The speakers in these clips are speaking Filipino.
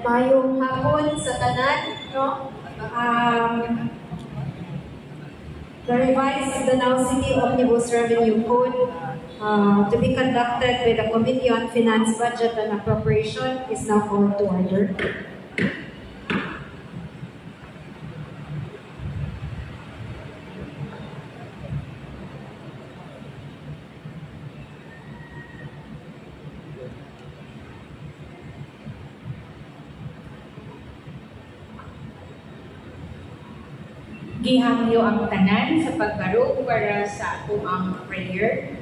Mayong hapon sa tanan, no? The revised Danao City Omnibus Revenue Code to be conducted by the Committee on Finance, Budget and Appropriation is now called to order. Gihangyo ang tanan sa pagbarog para sa atong ang prayer.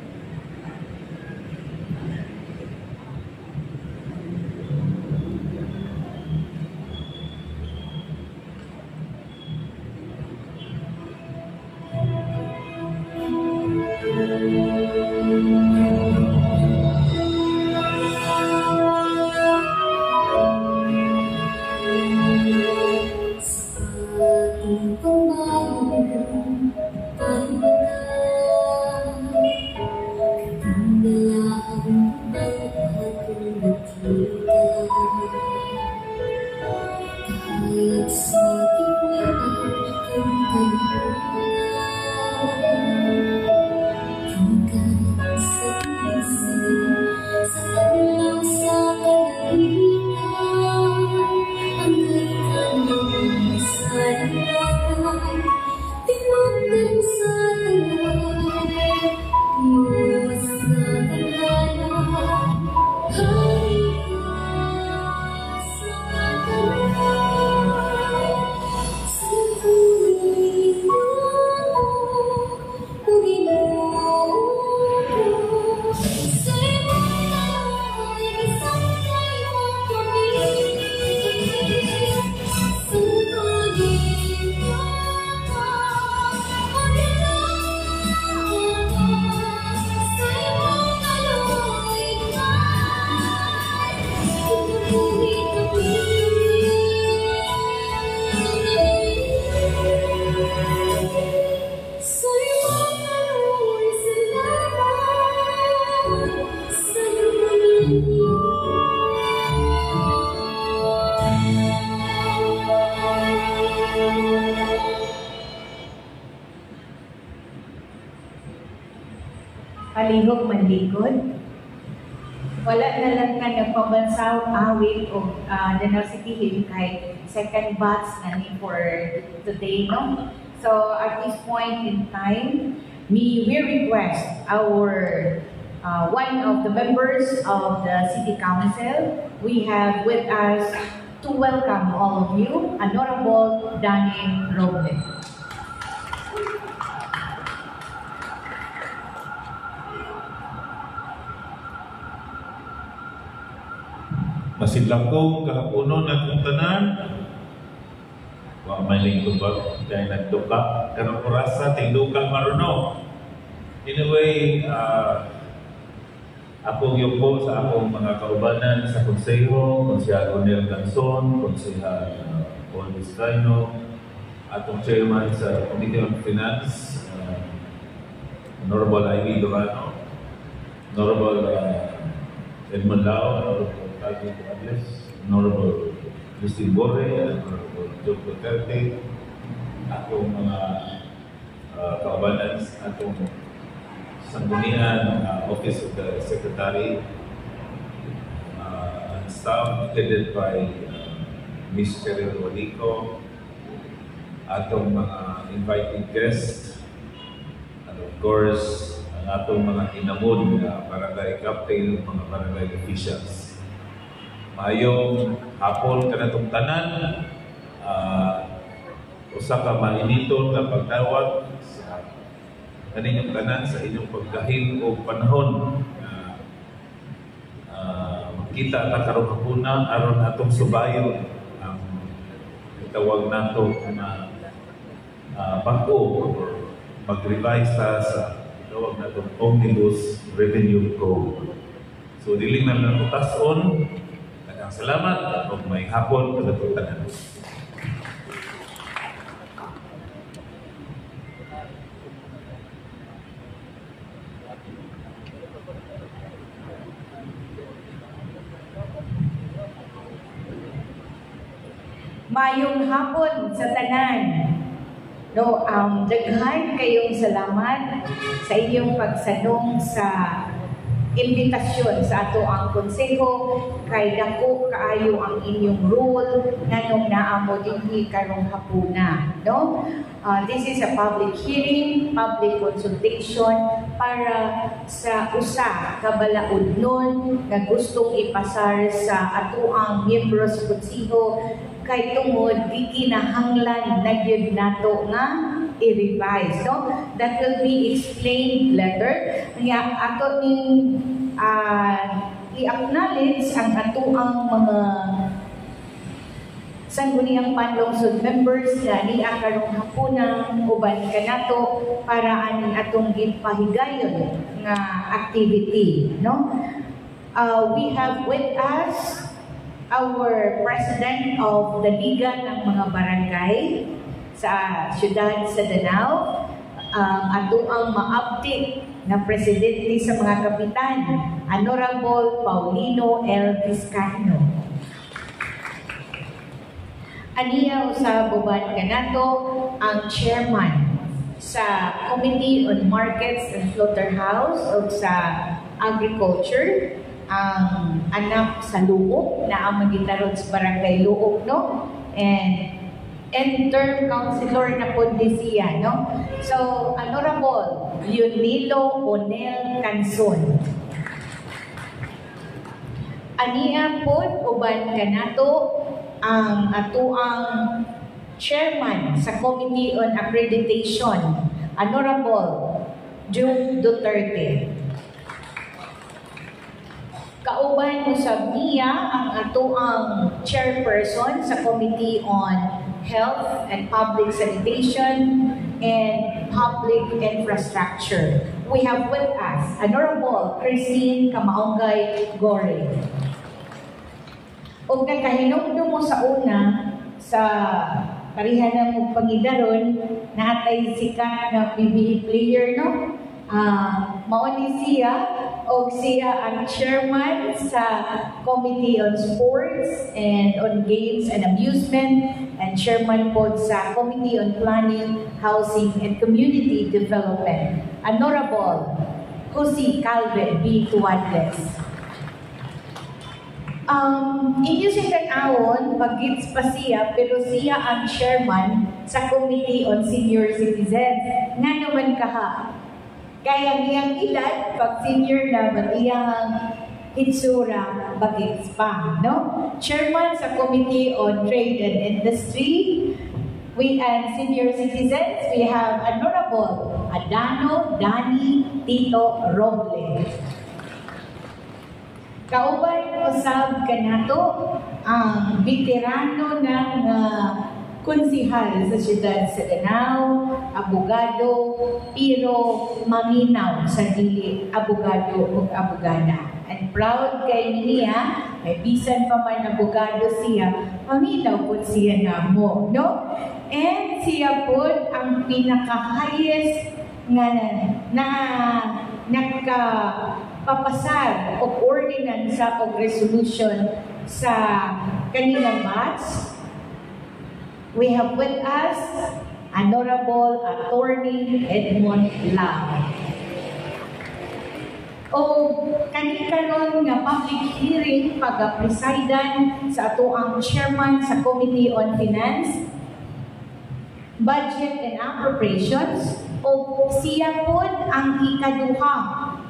Palihog manlikod. Wala na lang ka nagpabansaw awit o Danao City Hymn kahit second batch na ni for today, no? So at this point in time, we request our one of the members of the City Council. We have with us to welcome all of you, Honorable Danny Roble. Masidlang ko kahaponon at kong tanan. Wa may lingkod ba? Dahil nagduka. Karang orasa, tingduka maruno. Anyway, akong yuko sa akong mga kaubanan sa konseho, Konsehal Onel Ganson, Konsehal Paul Vizcaino, atong chairman sa Committee on Finance, Honorable Ivy Durano, Honorable Edmond Lao, Honorable Tagi Tuales, Honorable Christine Borre, Honorable Joe Duterte, atong mga kaubanan, atong sanggunian, Office of the Secretary, and staff headed by Ms. Cheryl Walico, atong mga invited guests, and of course, ang atong mga kinamod na barangay captain, mga barangay officials. Mayong hapon kanatong tanan, usa ka mainito na pagtawag sa kaninyong tanan sa inyong pagdahil o panahon na makita na karong hapuna aron atong subayon ang itawag nato na bago mag-revise sa itawag natong Omnibus Revenue Code. So dili na lang utason. Salamat at may hapon kanatong tanan. Mayong hapon sa tanan. No, daghan kayong salamat sa inyong pagsanong sa imbitasyon sa ato ang konseho kay dako kaayo ang inyong role nganong naamo dinhi karong hapuna, no? This is a public hearing, public consultation para sa usa ka balaodnon na gustong ipasar sa ato ang miyembro sa konseho kay tungod di kinahanglan na gyud nato nga i-revise, no? That will be explained later. Nga ato ning i-acknowledge ang ato ang mga sangguniang panlungsod members na niya karong hapuna uban kanato para aning atong ginpahigayon nga activity, no? We have with us our president of the Liga ng mga Barangay sa siyudad sa Danao, ang ato ang ma-update na presidente sa mga kapitan, Honorable Paulino L. Vizcaino. Aniya sa buban kanato ang chairman sa Committee on Markets and Slaughterhouse o sa Agriculture, ang anak sa Luok na ang magitaron sa Barangay Luok, no? And term councilor na po siya, no? So, Honorable Leonilo Onel Canson. Aniya po, uban kanato, ang ato ang chairman sa Committee on Accreditation, Honorable June Duterte. Kauban mo sa niya ang ato ang chairperson sa Committee on Health and Public Sanitation and Public Infrastructure. We have with us Honorable Christine Kamaongay Gore. O nakahinong mo sa una sa parihan ng pangidaron na atay sikat na PBA player, no? Mauni siya o siya ang chairman sa Committee on Sports and on Games and Amusement and chairman po sa Committee on Planning, Housing and Community Development. Honorable Jose Calvin B. Tuadles. Inyo siya tanawon, pag-gits pa siya, pero siya ang chairman sa Committee on Senior Citizens. Nga naman kaha, kaya niyang edad, pag senior na, batiyang hitsura, bagits pa, no? Chairman sa Committee on Trade and Industry, and Senior Citizens, we have Honorable Adano Dani Tito Roble. Kauban usab kanato ang veterano ng konsihal sa siyudad sa Danao, abogado, pero maminaw sa dili abogado o abogada. And proud kay niya, may bisan pa man abogado siya, maminaw po siya na mo, no? And siya po ang pinaka-highest na nagpapasar o ordinance o resolution sa kanilang batch. We have with us Honorable Attorney Edmond Lam. O kanikaron nga public hearing pag-presidan sa ato ang chairman sa Committee on Finance, Budget and Appropriations, o siya po ang ikaduha,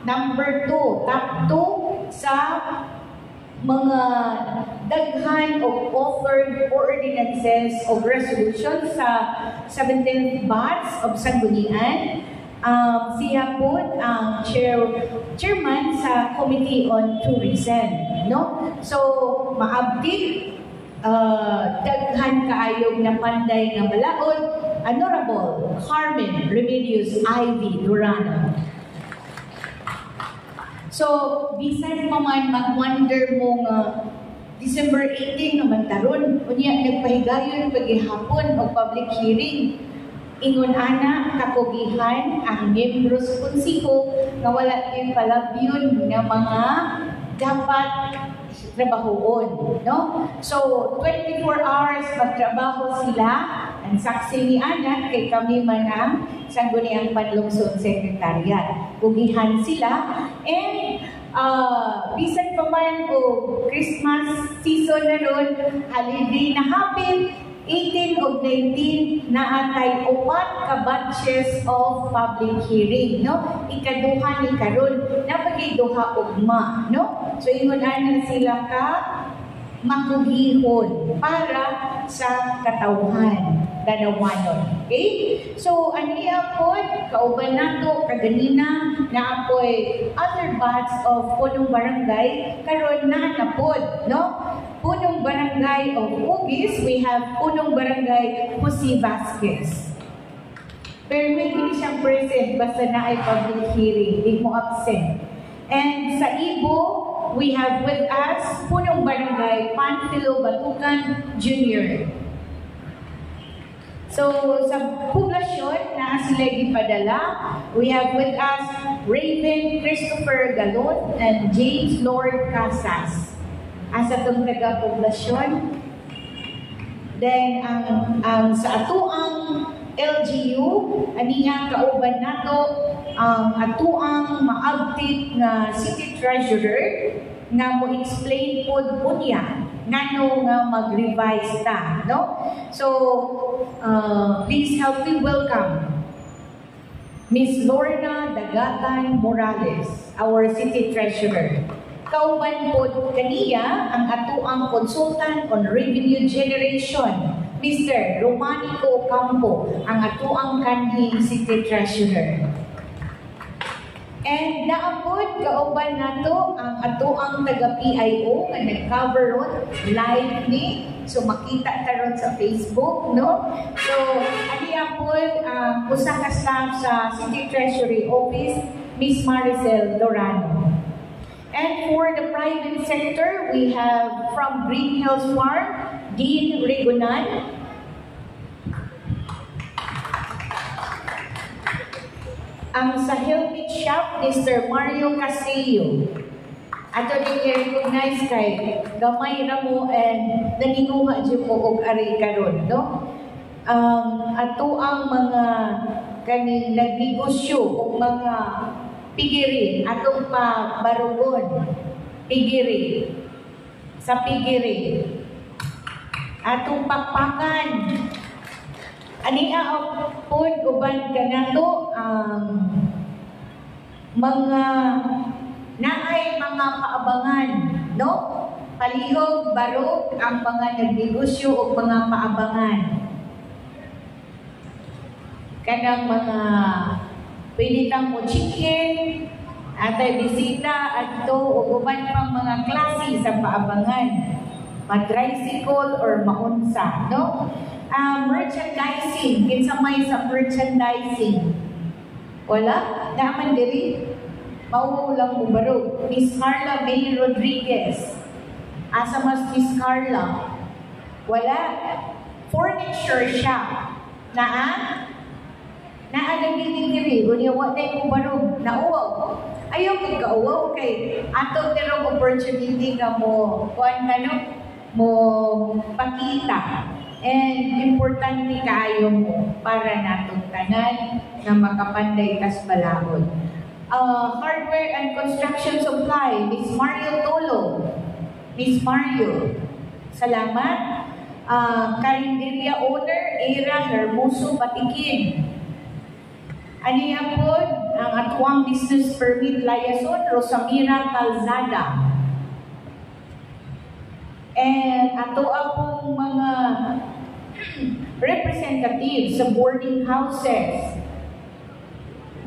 number 2, top 2 sa mga daghan o authored ordinances o resolutions sa 17th batch of Sanggunian. Siya po ang chairman sa Committee on Tourism, no? So, maabdik, daghan kaayog na panday nga balaod, Honorable Carmen Remedios Ivy Durano. So, bisan pa man mag-wonder mo nga December 18 naman taron, unya nagpahigayon paghihapon o public hearing. Ingon ana kapugihan ang miyembro sa konseho nga wala kay palabyon nga mga dapat trabahoon, no? So 24 hours magtrabaho sila. Ang saksi ni Ana kay kami man ang Sangguniang Panlungsod Secretariat. Pugihan sila and bisan pa man o Christmas season na ron, holiday na hapit, 18 o 19 na atay 4 ka batches of public hearing, no? Ikaduha ni karon napagiduha ugma, no? So ingon ana sila ka makugihon para sa katawhan danawanon. Okay? So, aniya po, kauban nato, kaganina, na apoy other bats of punong barangay, karon na napod, no? Punong barangay of Ugis, we have punong barangay Jose Vasquez. Pero may hindi siyang present, basta na ay public hearing, di mo absent. And sa Ibo, we have with us punong barangay Panfilo Batucan Jr. So, sa poblasyon na sila gipadala, we have with us Raven Christopher Galon and James Lord Casas. Asa itong taga-poblasyon. Then, ang sa atuang LGU, aniya kauban nato, atuang maabtit na City Treasurer nga mo explain po niya ngano nga mag-revise ta, no? So, please help me welcome Miss Lorna Dagatan Morales, our City Treasurer. Kauban po kaniya ang atuang Consultant on Revenue Generation, Mr. Romanico Campo, ang atuang kanhing City Treasurer. And naapod, kauban nato ang atuang taga-PIO nga nag-cover ron live ni. So makita ta ron sa Facebook, no? So, aniapod usa ka staff sa City Treasury Office, Miss Maricel Dorano. And for the private sector, we have from Green Hills Farm, Dean Rigonan. Ang sa helmet shop, Mr. Mario Castillo. Ato din i-recognize kay gamay ra mo and naninguha dyan mo og ari karon, no? Ato ang mga kaning nagnegosyo o mga pigiri, atong pa barugon, pigiri, sa pigiri, atong pakpakan. Ania po uban ka na to mga naay mga paabangan, no? Palihog, barog ang mga nagnegosyo o mga paabangan. Kanang mga pwede tang mo chicken, atay bisita, adto o uban pang mga klase sa paabangan. Ma-tricycle or maunsa, no? Merchandising, kinsamay sa merchandising. Wala? Naman diri? Mauulang mo barog. Miss Carla May Rodriguez. Asa mas Miss Carla? Wala? Furniture shop. Naa nagiging diri. Unya wa na mo barog. Nauwaw. Ayaw magkauwaw kay ato terong opportunity nga mo kuan kano mo pakita. And importante kaayo mo para natong tanan na makapanday kas balahon. Hardware and construction supply, Miss Mario Tolo. Miss Mario, salamat. Karinderya owner, Era Hermoso Batikin. Aniya po ang atuang business permit liaison, Rosamira Calzada. And ato pong mga representatives sa boarding houses.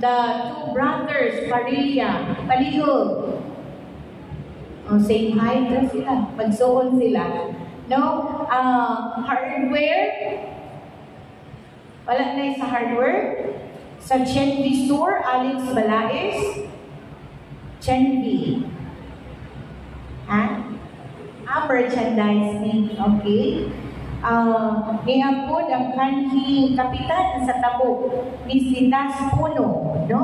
The two brothers, Parilla, Palihog. Saying hi na sila. Magsuon sila. No? Hardware. Wala na sa hardware. Sa Chenvi Store, Alex Balaes. Chenvi. Merchandising. Okay. Niapod ang kanhing kapitan sa Tabo, Miss Litas Puno, no?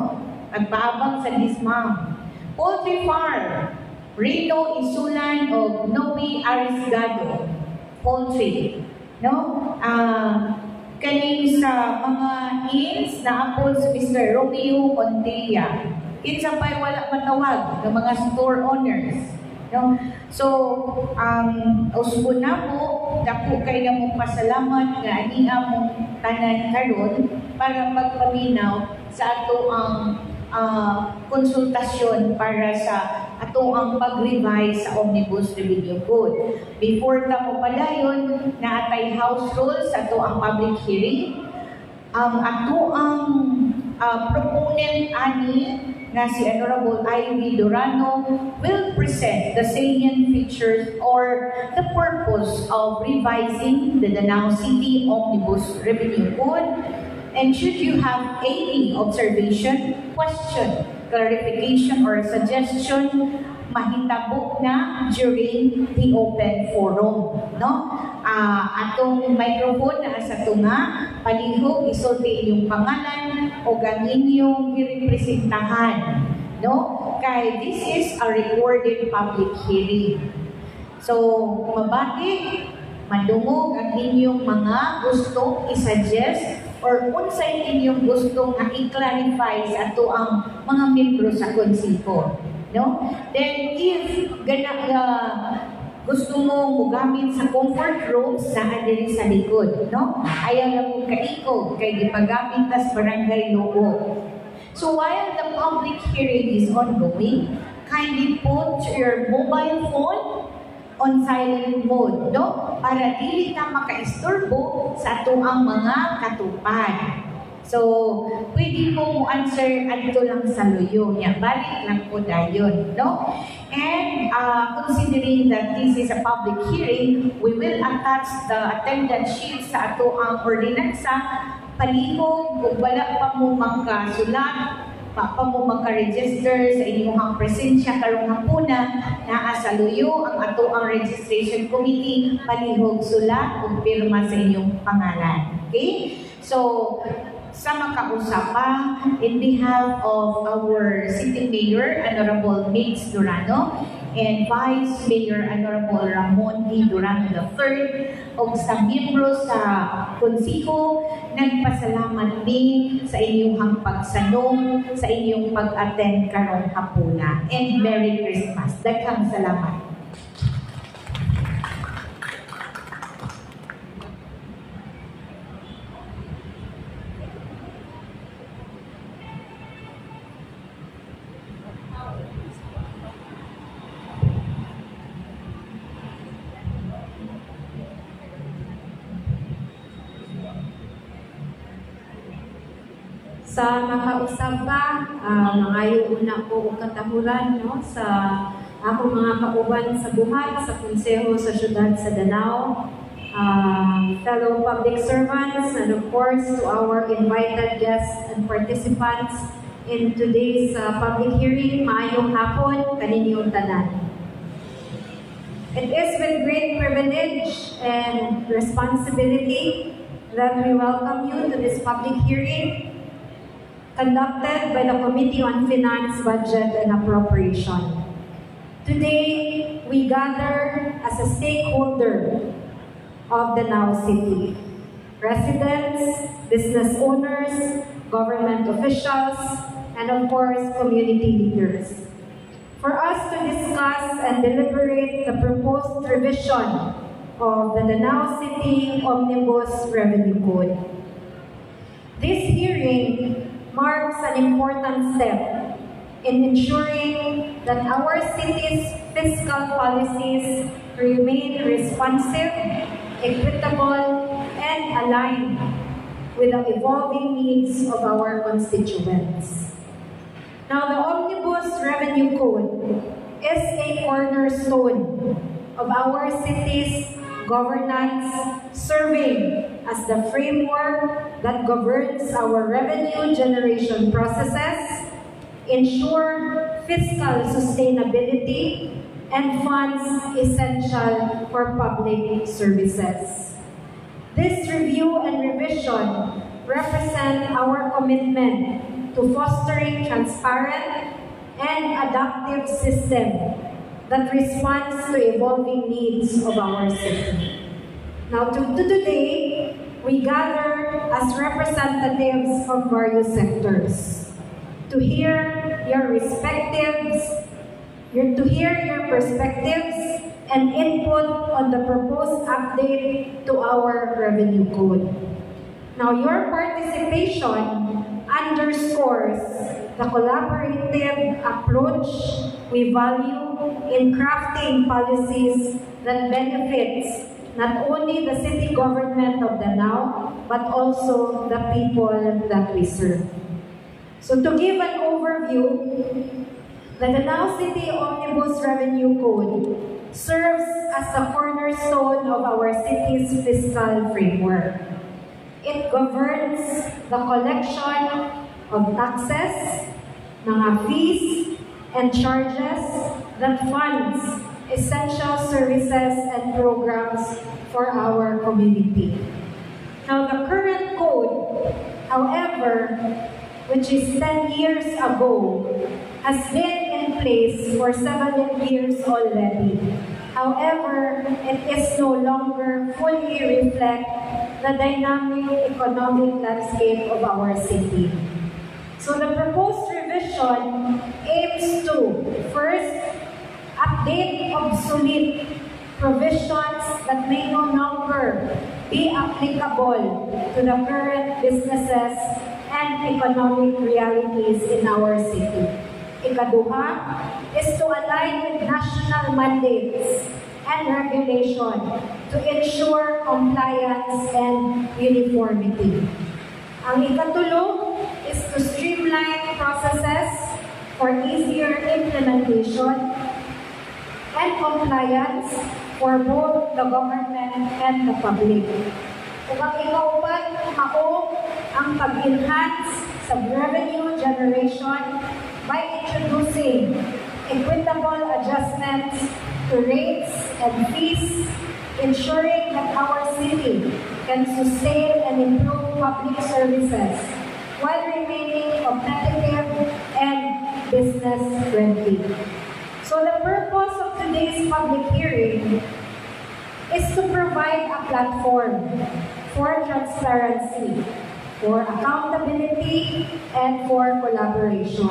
Nagpaabang sa Dismam. Poultry Farm, Rino Isulan o Noe Arisgado, poultry. No? Kaning sa mga ins na apol si Mr. Romeo Montilla. Kinsa pa'y wala matawag ng mga store owners. No? So, usbo na po, dako kay na mong pasalamat nga aniya mong tanan karon para magpaminaw sa ato ang konsultasyon para sa ato ang pag-revise sa Omnibus Revenue Code. Before na mo padayon, naatay House rules sa ato ang public hearing. Ang ato ang proponent ani na si Honorable Ivy Durano will present the salient features or the purpose of revising the Danao City Omnibus Revenue Code. And should you have any observation, question, clarification, or suggestion, mahitabo na during the open forum. No? Atong microphone na sa tunga, palihog, isulti inyong pangalan o ganin yung irepresentahan. No? Kaya this is a recorded public hearing. So, mabati, madungog ang inyong mga gustong isuggest or unsay inyong gustong i-clarify sa ato ang mga membro sa konseho. No? Then, if gusto mo mugamit sa comfort rooms na diri sa likod, no? Ayaw na mo kaikog kay gipagamit tas barangay logo. So while the public hearing is ongoing, kindly put your mobile phone on silent mode, no? Para dili na makaistorbo sa ato ang mga katupad. So, pwede mo answer adto lang sa luyo niya. Balik lang po dayon, no? And considering that this is a public hearing, we will attach the attendance sheet sa ato ang ordinansa. Palihog, kung wala pa mo makasulat, pa mo maka-register sa inyong presensya karong hapuna, naa sa luyo ang ato ang registration committee, palihog sulat ug pirma sa inyong pangalan. Okay? So, sa makausapa, in behalf of our City Mayor, Honorable Mix Durano, and Vice Mayor Honorable Ramon D. Durano III, o sa miyembro sa konseho, nagpasalamat din sa inyong pagsanong, sa inyong pag-attend karong hapuna. And Merry Christmas. Daghang salamat. Sa makausap pa, mangayo una po og katahuran no, sa akong mga kauban sa buhat sa konseho sa syudad sa Danao, fellow public servants, and of course to our invited guests and participants in today's public hearing. Maayong hapon kaninyong tanan. It is with great privilege and responsibility that we welcome you to this public hearing conducted by the Committee on Finance, Budget, and Appropriation. Today, we gather as a stakeholder of Danao City. Residents, business owners, government officials, and of course, community leaders, for us to discuss and deliberate the proposed revision of the Danao City Omnibus Revenue Code. This hearing marks an important step in ensuring that our city's fiscal policies remain responsive, equitable, and aligned with the evolving needs of our constituents. Now, the Omnibus Revenue Code is a cornerstone of our city's governance, serving as the framework that governs our revenue generation processes, ensure fiscal sustainability, and funds essential for public services. This review and revision represent our commitment to fostering transparent and adaptive system that responds to evolving needs of our city. Now, to today, we gather as representatives from various sectors to hear your perspectives and input on the proposed update to our revenue code. Now, your participation underscores the collaborative approach we value in crafting policies that benefits not only the city government of Danao, but also the people that we serve. So to give an overview, the Danao City Omnibus Revenue Code serves as the cornerstone of our city's fiscal framework. It governs the collection of taxes, mga fees, and charges that funds essential services and programs for our community. Now, the current code, however, which is 10 years ago, has been in place for several years already. However, it is no longer fully reflect the dynamic economic landscape of our city. So the proposed revision aims to, first, update obsolete provisions that may no longer be applicable to the current businesses and economic realities in our city. Ikaduha is to align with national mandates and regulation to ensure compliance and uniformity. Ang ikatulo is to streamline processes for easier implementation and compliance for both the government and the public. Kung ang ikaupat, mao ang pag-enhance sa revenue generation by introducing equitable adjustments to rates and fees, ensuring that our city can sustain and improve public services while remaining competitive and business-friendly. So the purpose of today's public hearing is to provide a platform for transparency, for accountability, and for collaboration.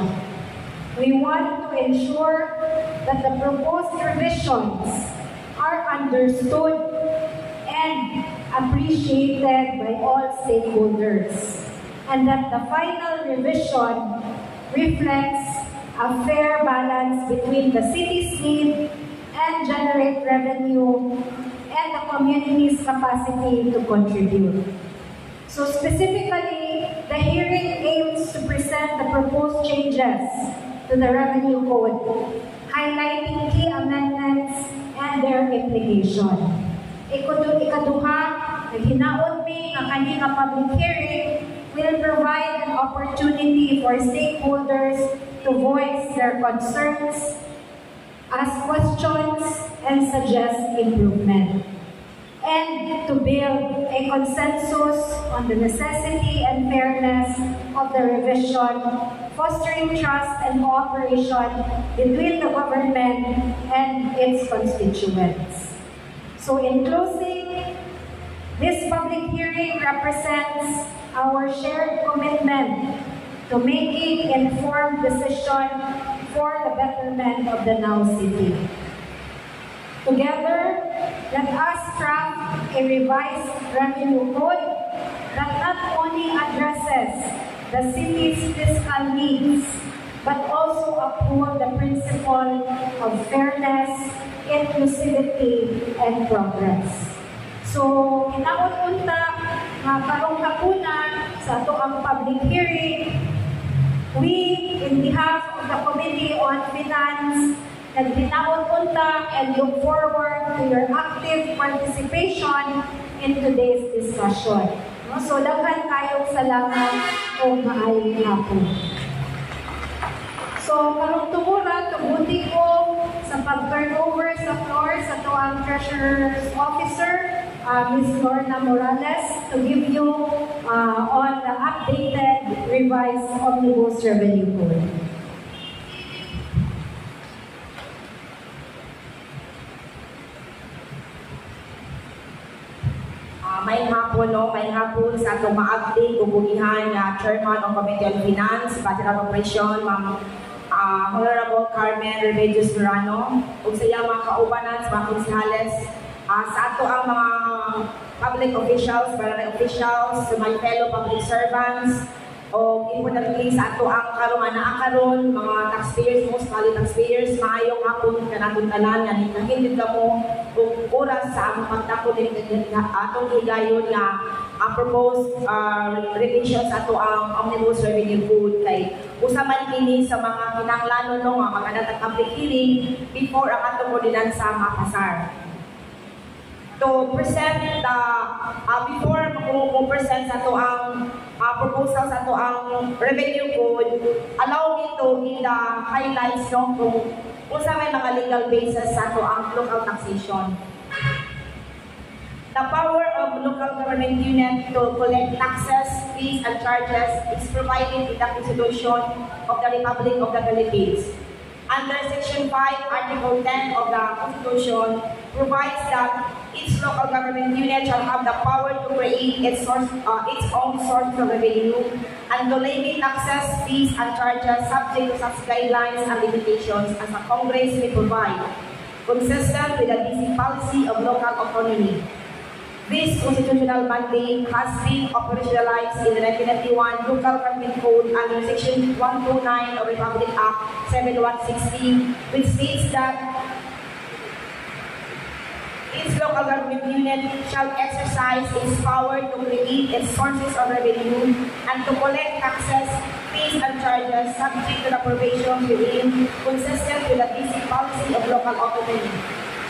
We want to ensure that the proposed revisions are understood and appreciated by all stakeholders, and that the final revision reflects a fair balance between the city's need and generate revenue and the community's capacity to contribute. So specifically, the hearing aims to present the proposed changes to the revenue code, highlighting key amendments and their implication. Ikaduha, naghinaot mi nga kani nga public hearing will provide an opportunity for stakeholders to voice their concerns, ask questions, and suggest improvement, and to build a consensus on the necessity and fairness of the revision, fostering trust and cooperation between the government and its constituents. So in closing, this public hearing represents our shared commitment to making informed decisions for the betterment of the Danao City. Together, let us craft a revised revenue code that not only addresses the city's fiscal needs, but also uphold the principle of fairness, inclusivity, and progress. So, inaunta nga karong hapunan sa ato ang public hearing, we, in behalf of the Committee on Finance, naghinaunta and look forward to your active participation in today's discussion. No? So, daghan kayong salamat o maayong hapon. So, karong tumura, tubuti ko sa pag-turn over sa floor sa tuwang Treasurer's Officer, Ms. Lorna Morales, to give you on the updated revised Omnibus Revenue Code. may hapon sa atong maabling ubugihan nga Chairman of Committee on Finance, Budget and Operation, Ma'am Honorable Carmen Remedios Durano, ug sa iyang mga kaubanan sa mga konsehales, sa ato ang mga public officials, barangay officials, sa my fellow public servants, o importantly sa ato ang karon karon mga taxpayers, most value taxpayers, maayong hapon kanatong tanan nga nagkahindid kamo og oras sa among pagtako din atong higayon nga proposed revision sa ato ang Omnibus Revenue Code kay usa man kini sa mga kinahanglanon no nga magadatag public hearing before ang atong ordinansa mapasar. To present before present sa to ang proposal sa to ang revenue code, allow me to give the highlights no kung unsa may mga legal basis sa to ang local taxation. The power of local government unit to collect taxes, fees, and charges is provided in the Constitution of the Republic of the Philippines. Under Section 5, Article 10 of the Constitution provides that each local government unit shall have the power to create its own source of revenue and to levy taxes, fees, and charges subject to such guidelines and limitations as the Congress may provide, consistent with the basic policy of local autonomy. This constitutional mandate has been operationalized in the 1991 Local Government Code under Section 129 of Republic Act 7160, which states that each local government unit shall exercise its power to create its sources of revenue and to collect taxes, fees, and charges subject to the provisions within, consistent with the basic policy of local autonomy.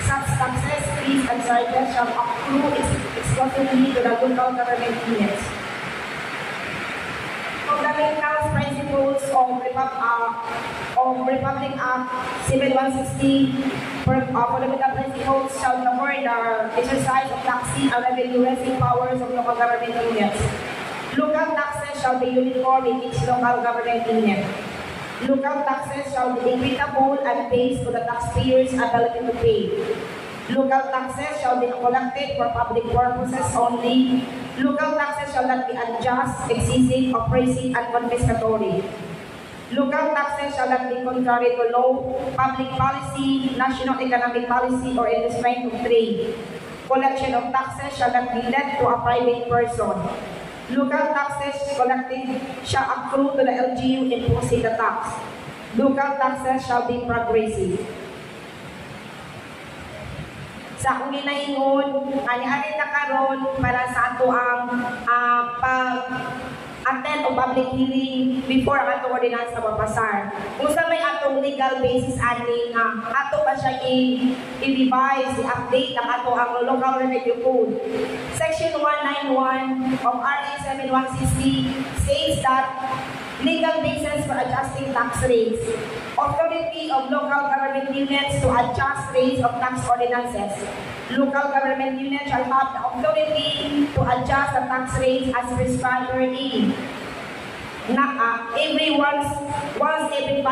Such taxes, fees, and charges shall accrue exclusively to the local government units. Fundamental principles of Republic Act 7160, fundamental principles shall govern the exercise of taxing and revenue-raising powers of local government units. Local taxes shall be uniform in each local government unit. Local taxes shall be equitable and based on the taxpayers' ability to pay. Local taxes shall be collected for public purposes only. Local taxes shall not be unjust, excessive, oppressive, and confiscatory. Local taxes shall not be contrary to law, public policy, national economic policy, or in the strength of trade. Collection of taxes shall not be led to a private person. Local taxes collected shall accrue to the LGU imposing the tax. Local taxes shall be progressive. Sa akong ginaingon, ani-ani na karon para sa ato ang pag-attend o public hearing before ang atong ordinansa mapasar. Kung sa may atong legal basis ani nga ato ba siya i-revise, i-update ang ato ang local revenue code. Section 191 of RA 7160 says that legal basis for adjusting tax rates. Authority of local government units to adjust rates of tax ordinances. Local government units shall have the authority to adjust the tax rates as prescribed therein. Every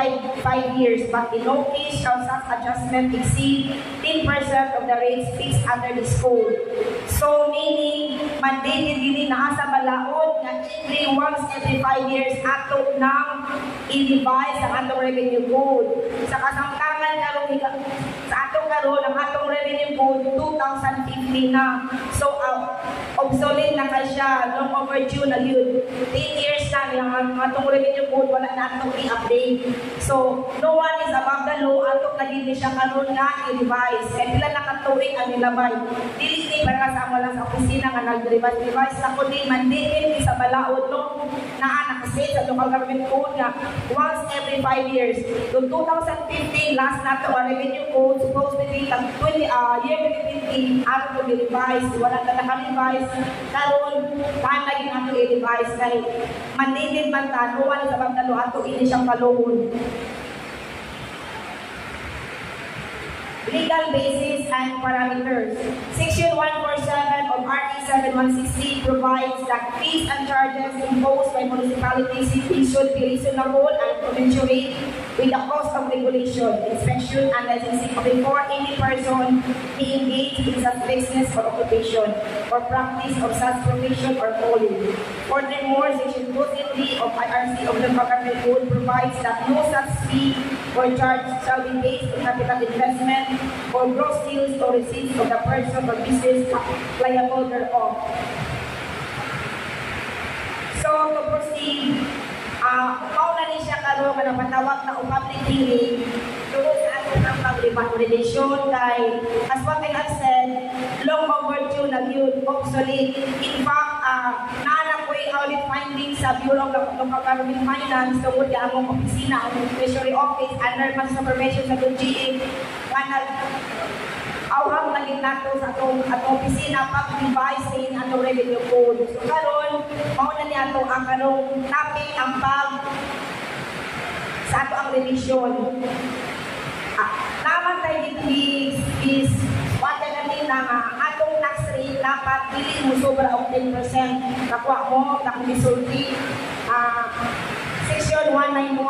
five years, but in no case shall such adjustment exceed 10% of the rates fixed under this code. So meaning, mandated din na sa balaod na every 5 years ato nang i-revise ang atong revenue code. Sa kasangkangan karon sa atong karon ang atong revenue code 2015 na. So obsolete na ka siya, long overdue na yun. 10 years na ang atong revenue code wala na atong i-update. So no one is above the law, atong naging siya karon nga i-revise. Kaya pila nakatuig ang nilabay. Dili para sa amo lang sa opisina nga nag-revise na kundi mandated sa balaod no na nakaset sa local government code nga once every 5 years. So 2015 last na to ang revenue code supposed to be year 2015 ato to be revised. Wala na naka-revise. Karon time lagi nato i-revise kay mandated man ta no one is above the law ato ini siyang paluhon. legal basis and parameters. Section 147 of RE 7160 provides that fees and charges imposed by municipalities should be reasonable and commensurate with the cost of regulation, inspection, and licensing before any person be engaged in such business or occupation or practice of such profession or calling. Furthermore, Section 203 of IRC of the Government Code provides that no such fee or charge shall be based on capital investment or gross sales or receipts of the person or business liable thereof. So, to proceed, mauna ni siya karon nga napatawag na public hearing doon sa ating ang pag-repatriation kay as what I have said, long overdue na yun, obsolete. In fact, naanap ko yung audit findings sa Bureau of Local Government Finance tungkol sa among opisina, ang Treasury Office, under mas supervision sa DGA, nga awang naging nato sa atong opisina pag-revise sa atong revenue code. So karon, mauna niya ato ang karong topic ang pag sa ato ang revision. Naman tayo is what natin na atong tax rate dapat dili mo sobra og 10%. Nakuha mo, nakumisulti. Section 191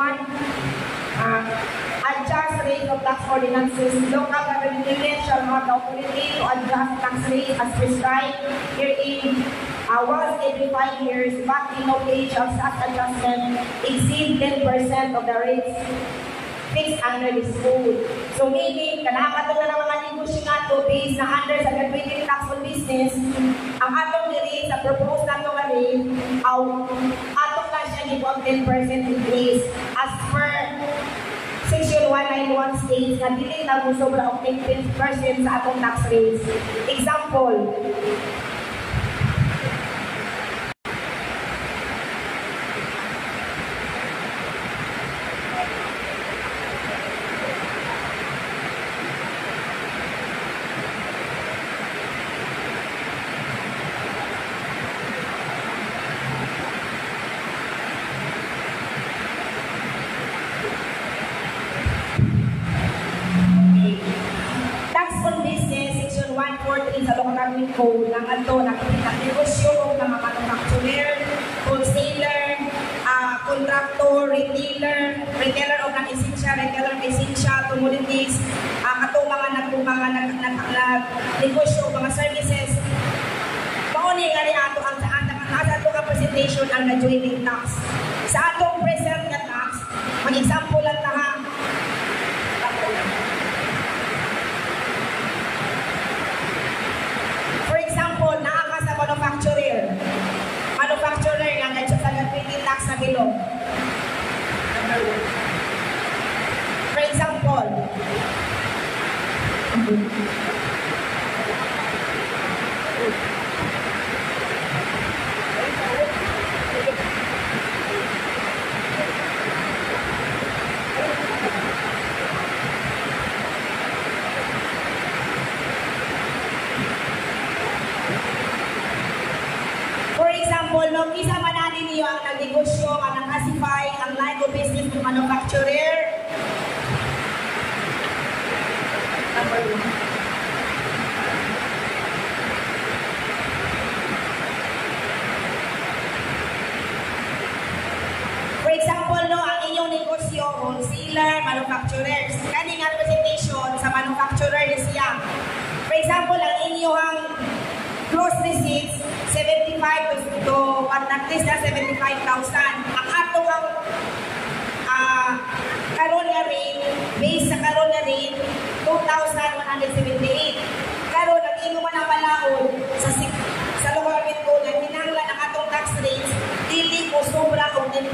adjust rate of tax ordinances. Local government units shall have the authority to adjust tax rate as prescribed herein once every 5 years, but in no case shall such adjustment exceed 10% of the rates fixed under this code. So meaning, kanakato na ng mga negosyo nga to based na under sa graduating tax on business, ang atong rate sa proposed na ito rate, atong lang siya gibang 10% increase as per Section 191 states na dili na mo sobra og 10% sa atong tax rates. Example, sa Local Government Code ng ato nakikita negosyo ng mga manufacturer, wholesaler, contractor, retailer of non-essential commodities, ato mga negosyo, mga services. Mauni nga rin ato ang sa ato ang presentation ang graduating tax. Sa atong present nga tax, mag-example lang na ha. Manufacturer nga nagsa sa graduating tax na bilog. For example, no, isa man natin niyo ang nagnegosyo, ang nang-classify, ang line of business ng manufacturer. Number 1. For example, no, ang inyong negosyo, wholesaler, manufacturers. Kani nga presentation sa manufacturer ni siya. For example, ang inyong gross receipts, 75 to at least na 75,000. Ang ato ang karon nga rate, based sa karon nga rate, 2,178. Karon ang imo man ang balaod sa Local Government Code na hinanglan ang atong tax rates, dili mo sobra og 10%.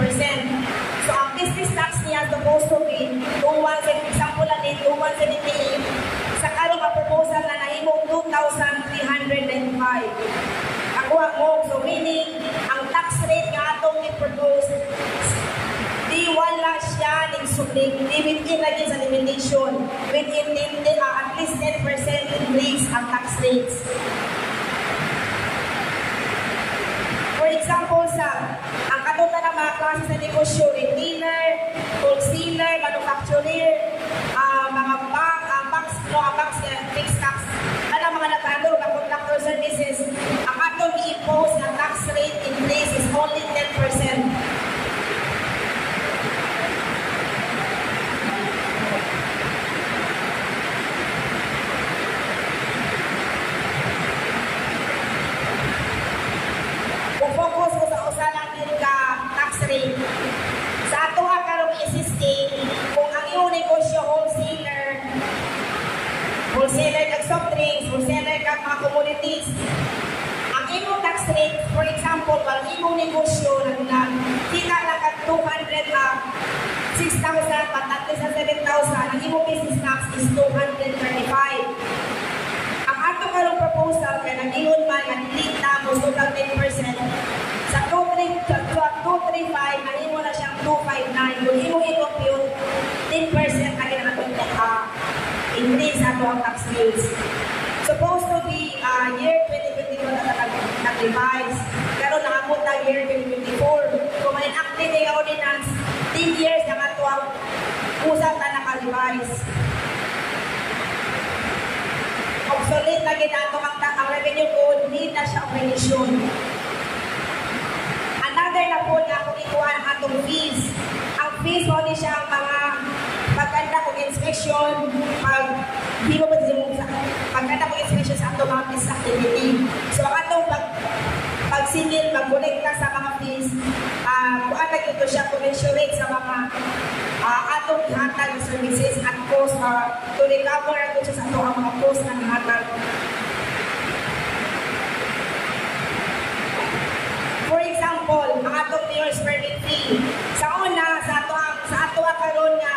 So ang business tax niya supposed to be 2,178, example lang din 2,178. Sa karon nga proposal na nahimong 2,395. Akuha mo, so meaning, ang tax rate nga atong i-propose, di wala siya within lagi sa limitation, within at least 10% increase ang tax rates. For example, ang katong na mga klase sa negosyo, retailer, wholesaler, manufacturer, mga banks, mga communities. Ang imong tax rate, for example, pag imong negosyo na kita lang ka 6,000, patatli sa 7,000, ang imong business tax is 235. Ang ato karong proposal kay nag-ingon man nga delete na mo total 10%. Sa 235, nahimo na siyang 259. Kung imo i-compute, 10% ang ginatong increase sa ato ang tax rates. Supposed to be year 2022 na nag-revise. Pero nakabot na year 2024. Kung man-active yung ordinance, 10 years na ato ang usap na naka-revise. Obsolete na ginato ang revenue code, hindi na siya operation. Another na po na kung ikuha ang atong fees. Ang fees mo din siya ang mga pagkanda kong inspection, di mo pagkanda kong inspection sa atong mga fees activity. So ang atong pag-singil, mag-connect sa mga fees, kung ano ito siya, commensurate sa mga atong hatag services at cost to recover ito siya sa atong mga cost ng hatag. For example, ang atong mayor's permit fee. Sa una, sa ato karon nga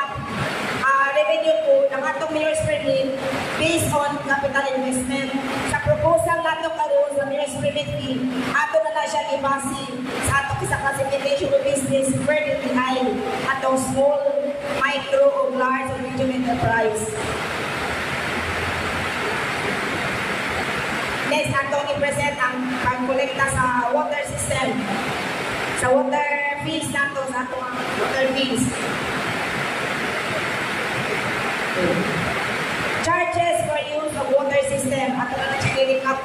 revenue code, ang atong mayor's permit based on capital investment. Sa proposal nato karon sa mayor's permit fee, ato na siya ibase sa ato sa classification of business per DTI, atong small, micro, o large, or medium enterprise. Next, atong i-present ang pag-kolekta sa water system. Sa water fees nato, sa atong water fees. Charges for use of water system. Ato na siya i-recap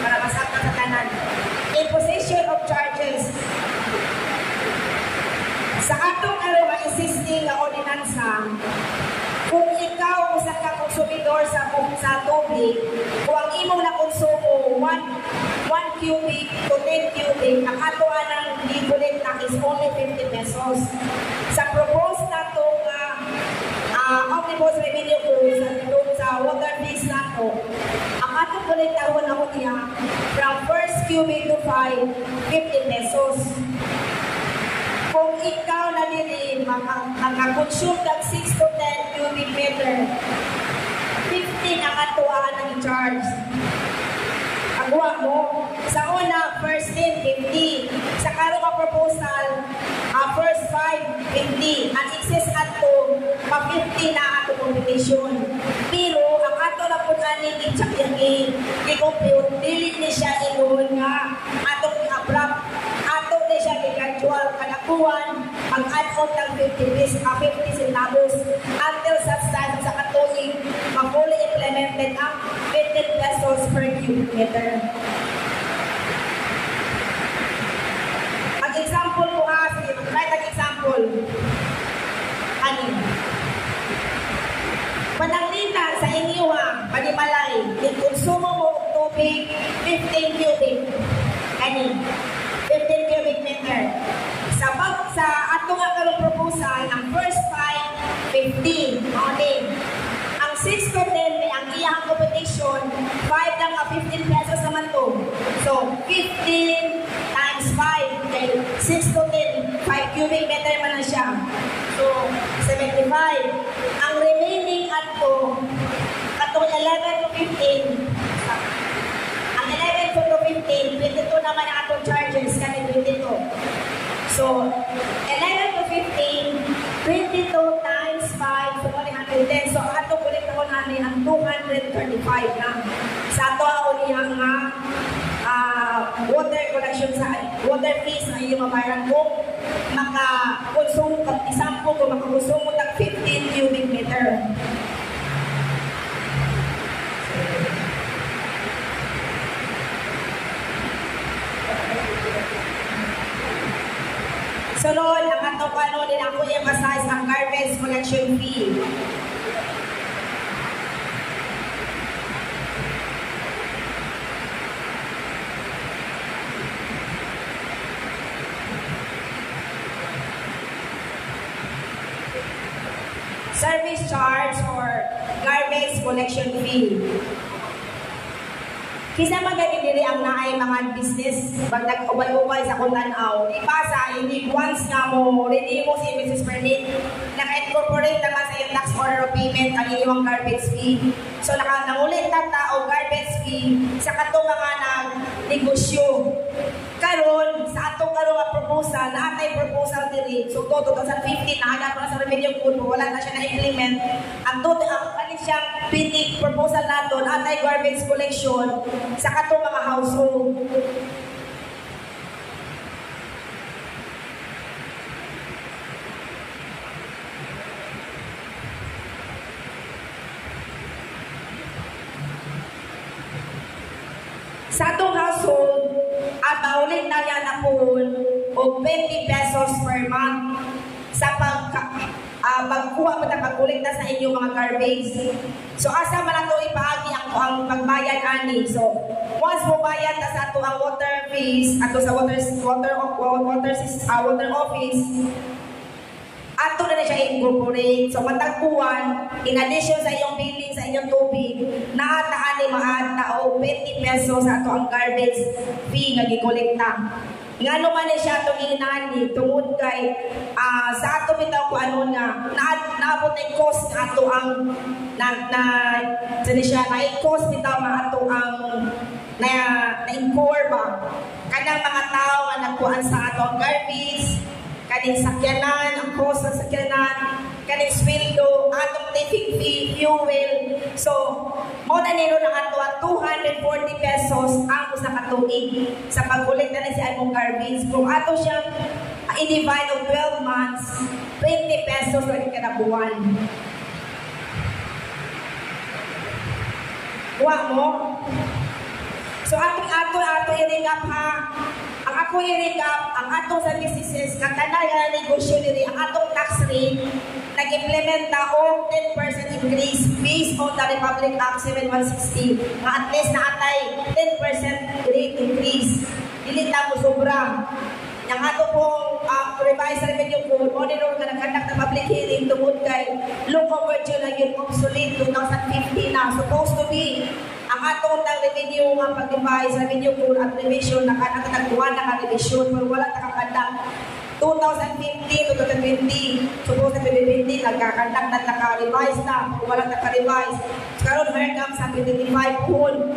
para masakta sa tanan. Imposition of charges. Sa atong existing na ordinansa, kung ikaw usa ka konsumidor sa tubig, kung ang imong na konsumo 1 cubic to 10 cubic, ang ato anang libulit na is only 50 pesos. Sa propose na itong omnibus revenue code sa water fees na ito, ang atong kulitahon ako niya from first cubic to 5, 50 pesos. Kung ikaw na din makakonsume ng 6 to 10 cubic meter, 15 ang atuan ng charge. Agwa mo. Sa una, first 10, 50. Sa karong ka proposal, first 5, 50. Ang excess ato, pa-50 na ato competition. Pero, ang ato na po kanin i-compute, dili ni siya inuhon nga atong i-abrupt. Ato ni siya i-gradual kanakuan ang add-on ng 50 centavos until such time sa katuig ma-fully implemented ang 15 pesos per cubic meter. Example po sige, mag-try example. Ano? Pananglitan sa inyo panimalay, konsumo mo tubig 15 cubic. Ano? 15 cubic meter. Sa ato nga karong proposal, ang first 5, 15. Okay. Ang 6 to 10, ang iyang competition, 5 lang 15 pesos naman to. So, 15 times 5, okay, 6 to 10, 5 cubic meter man na siya. So, 75. Ang remaining ato, katong 11 to 15, ang 11 to 15, 22 naman ang atong charges, kani 22. So, 11 to 15, 22 times 5, so 110. So, atong ulit ako namin ang 235 na. Sa ato ako niyang water collection sa water fees na iyong mabayaran kung makakonsumo kung isampo kung makakonsumo ng 15 cubic meter. Sunod, ang atong ano din ako i-emphasize ang garbage collection fee. Service charge or garbage collection fee. Kisa magani diri ang naay mga business pag nag-ubay-ubay sa kuntanaw. Ipasa, hindi once nga mo, renew mo si business permit, naka-incorporate naman sa iyong tax order of payment ang inyong garbage fee. So nangulit na tao garbage fee sa katong mga nag-negosyo. Karon sa atong karon nga proposal, naatay proposal diri. So to 2015 na sa revenue code, wala na siya na-implement. Ang siyang pinig proposal nato, naatay garbage collection sa katong mga household. Sa atong household, at maulit na yan na po o 20 pesos per month sa pagkuha mo na pagkulikta sa inyong mga garbage. So asa man ato ipaagi ang pagbayad ani. So once mo bayad na sa ato ang water fees ato sa water office, ato na siya incorporate. So matagpuan, in addition sa iyong billing sa inyong tubig, naataan ni maata o 20 pesos sa ato ang garbage fee nga gikolekta. Nga naman siya itong inani, tungod kay sa ato bitaw ko ano nga, naabot na yung cost nga ato ang na-cost bitaw nga ato ang na-incur ba. Kanang mga tao nga nagkuhan sa ato ang garbage, kaning sakyanan, ang cost ng sakyanan, kaning sweldo, atong tipping fee, fuel. So, mo na nilo ng ato 240 pesos ang usa ka tuig sa pagkolekta na siya imong garbage. Kung ato siyang i-divide of 12 months, 20 pesos lang kada buwan. Kuha mo? So, ato i-recap ha. Ang ako i-recap, ang atong sa businesses, katanayan na negosyo nila, ang atong tax rate, nag-implement na o 10% increase based on the Republic Act 7160. At least naatay 10% rate increase. Dilita mo sobra. Yang ato pong revised revenue code, monitor ka nagkandak na public hearing tungod kay long overdue na yun obsolete 2015 na. Supposed to be ang atong revenue nga pag-revise revenue code at revision nakatagduan na revision pero wala nakakandak. 2015 to 2020, supposed to be 2020, nagkakandak na naka-revise na, wala naka-revise. Karon hanggang sa 2025 hon,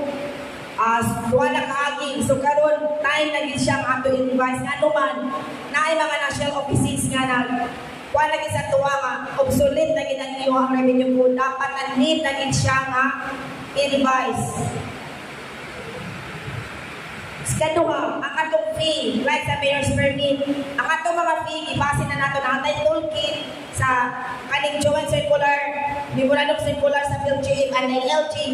wala kaaging. So karon time na gid siya ato i-revise nga naman naay mga national offices nga wala gid sa tuwa nga obsolete na gid ang iyong revenue code, dapat need na gid siya nga i-revise. Kaduha, ang atong fee, like sa mayor's permit, ang atong mga fee, ibase na nato na atay toolkit sa kaning joint circular, memorandum circular sa PhilGF and LG,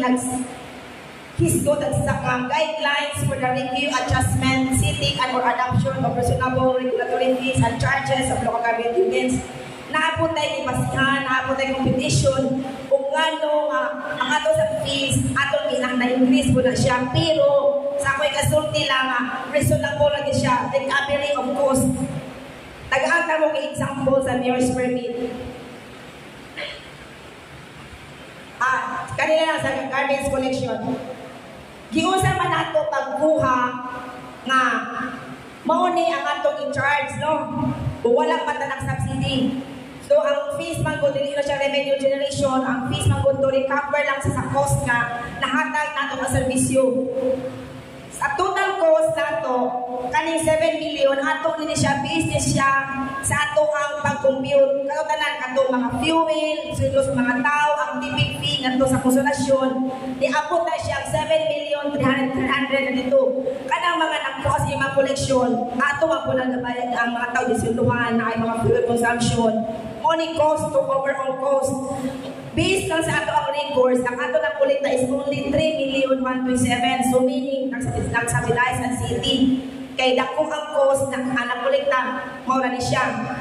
hisgot at sa guidelines for the review, adjustment, setting, and or adoption of reasonable regulatory fees and charges of local government units. Naabot tayo ibasihan, naabot tayo competition, kung ano ang ato sa fees, atong ginang na-increase mo na siya, pero sa ako'y kasulti lang, reasonable lagi siya, recovery of cost. Nag-aanta mo kay example sa mayor's permit. Kanila lang sa garbage collection. Giusa man nato pagkuha nga mauni ang atong in-charge, no? Kung walang patanang subsidy. So, ang fees man ko, dili na siya revenue generation, ang fees man ko to recover lang sa cost nga nahatag nato ang serbisyo. Sa total cost nato, kaning 7 million, atong din siya, business siya sa ato ang pag-compute. Katotanan, atong mga fuel, sweldo sa mga tao, ang tipping fee, nato sa konsolasyon, diabot na siya 7,300,000 na dito. Kanang mga nagpuas yung mga koleksyon, ato ang po nagabayad ang mga tao di sweldohan na ay mga fuel consumption. Money cost to overall cost. Based lang sa ato ang records, ang ato na kolekta is only 3,127,000. So meaning, nagsabilize ang city. Kay dako ang cost na kolekta, maura ni siya.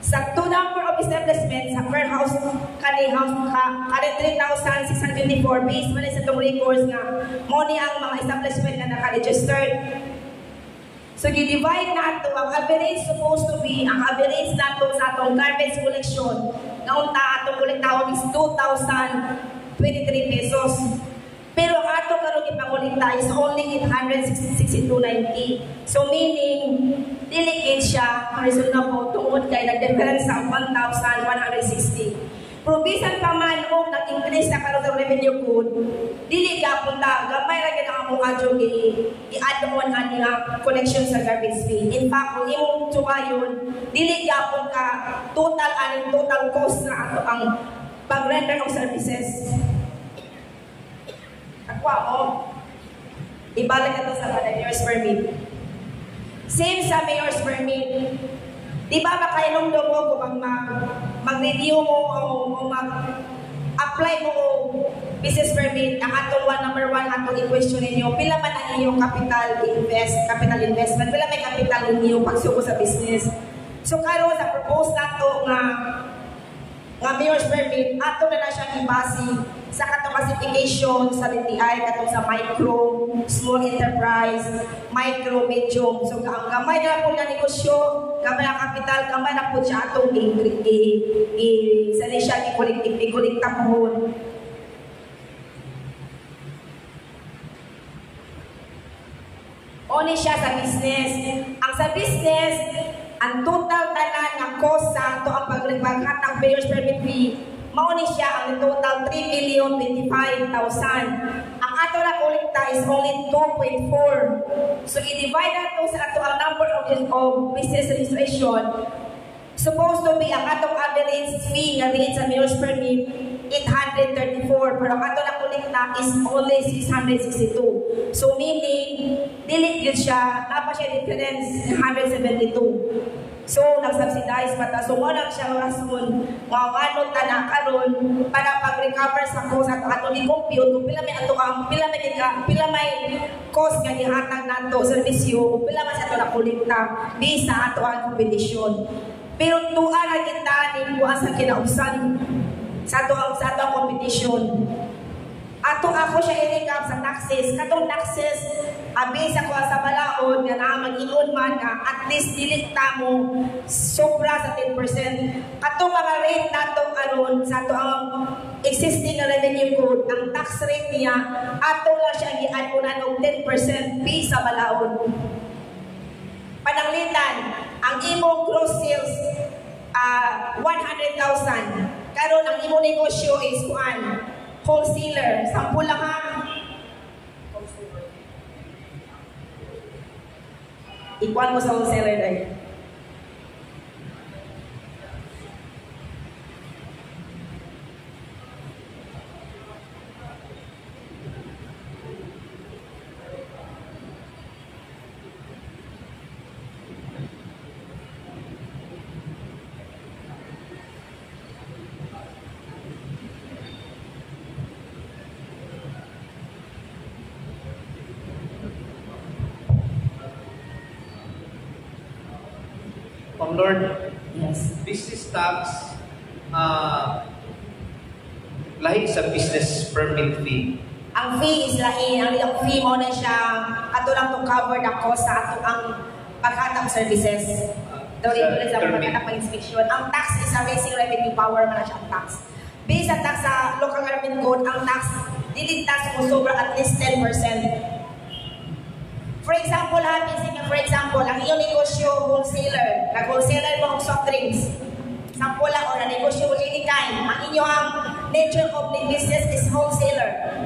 Sa to number of establishments, sa per house, kani 3,624 based man sa itong records nga, money ang mga establishment na naka-registered. So, i-divide nato ang average supposed to be, ang average nato sa atong garbage collection, na unta atong kolektawon is 2,023 pesos. Pero ang ato karon ipangolekta is only 862.90. So meaning delicate siya reasonable tungod kay nag-difference sa 1,160. Probisan pa man o nag-increase na karon sa revenue code, dili gyapon ta gamay ra gyud ang among adyo i-add on ani nga collection sa garbage fee. In fact, kung imong tuwayon, dili gyapon ka total cost na ato ang pag-render of services. Akwa mo, ibalik ito sa mayor's permit. Same sa mayor's permit. Di ba makailong mo kung mag-review mo o mag-apply mo o business permit, ang atong number one atong i-question ninyo, pila man ang iyong capital investment, pila may capital ninyo pagsuko sa business. So karon sa propose nato nga mayor's permit, ato na siyang ibasi sa katong classification sa DTI katong sa micro, small enterprise, micro, medium. So ang gamay na po na negosyo, gamay na kapital, gamay na po siya atong i-kolekta po. Oni siya sa business. Ang sa business, ang total tanan nga cost sa ato ang paghatag mayor's permit fee, mauni siya ang total 3,025,000. Ang ato na kolekta is only 2.4. So i-divide nato sa ato ang number of business registration. Supposed to be ang atong average fee nga rate sa mayor's permit 834, pero ang ato na kolekta is only 662. So meaning dili gyud siya, napa siya difference 172. So nag-subsidize pa ta. So mo lang siya rason ano ta na karon para pag-recover sa cost at ato ni compute kung pila may cost nga gihatag nato serbisyo, kung pila man sa ato na kolekta based sa ato ang competition. Pero tuwa ra kita ni buwas sa kinaubsan sa ato ang competition. Ako siya i-recap sa taxes. Katong taxes, abis ako sa balaod nga na mag-ingon man nga at least dilikta mo sobra sa 10%. Katong mga rate nato aron sa ato ang existing na revenue code, ang tax rate niya, ato lang siya i-add mo na ng 10% fee sa balaod. Pananglitan, ang imong gross sales 100,000. Karon ang imong negosyo is wholesaler. Sampul lang ha. Ikuan mo sa wholesaler dahil. Lord, Yes. business tax, lahi sa business permit fee. Ang fee is lain. Ang fee mo na siya ato lang to cover the cost sa ato ang paghatag services. Daw rin sa paghatag pang-inspection. Ang tax is a basic revenue power man na siya ang tax. Based sa tax sa local government code, ang tax dili tax mo sobra at least 10%. For example, ang iyong negosyo wholesaler, nag-wholesaler mo ng soft drinks. Sample lang, o na-negosyo mo any kind. Ang inyong nature of the business is wholesaler.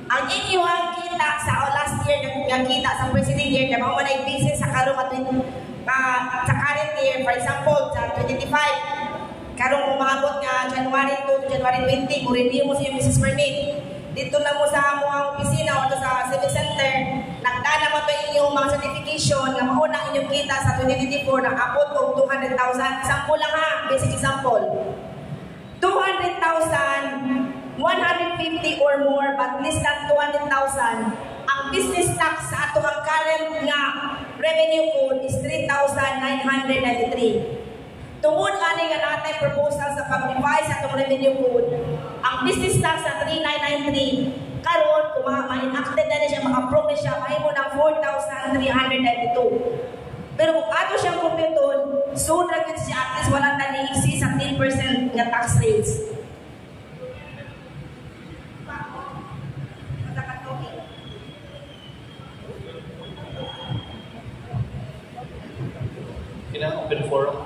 Ang inyong kita sa last year, yung kita sa preceding year, na mga manay business sa karong sa current year, for example, sa 2025, karong umabot nga January 2 to January 20, kung review mo sa iyong business permit, dito lang mo sa mga opisina o sa civic center, nagdana mo ito inyong mga certification na mauna inyong kita sa 2024 na abot o 200,000. Example lang ha, basic example. 200,000, 150 or more, but less than 200,000. Ang business tax sa ato ang current nga revenue code is 3,993. Tungod ani nga natay proposal sa pag-revise sa itong revenue code, ang business tax sa 3,993, karon kung ma-enacted na siya, ma-approve na siya, mahimo ng 4,392. Pero kung ato siyang kumpiton, so na siya at least walang tani-exceed sa 10% nga tax rates. na open forum.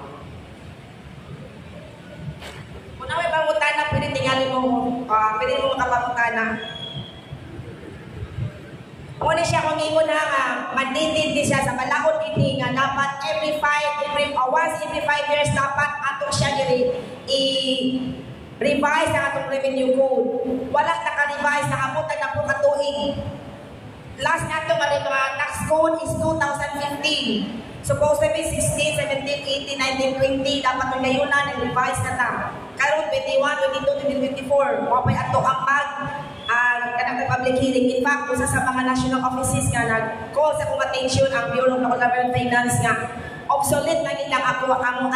Kung na may pangutana, pwede tingali mo, pwede mo makapangutana. Muna siya kung imo na nga, mandated din siya sa balaod ini nga dapat once every 5 years dapat ato siya i-revise ang atong revenue code. Wala naka-revise, nakamutan na po katuig. Last na ito, tax code is 2015. Supposed to be 16, 17, 18, 19, 20. Dapat yung ngayon na, nag-revise na ta. Karoon, 21, 22, 24. Mapay ato ang kanang public hearing. In fact, isa sa mga national offices nga nag-call sa kong attention ang Bureau of Government Finance nga obsolete na nilang ako ang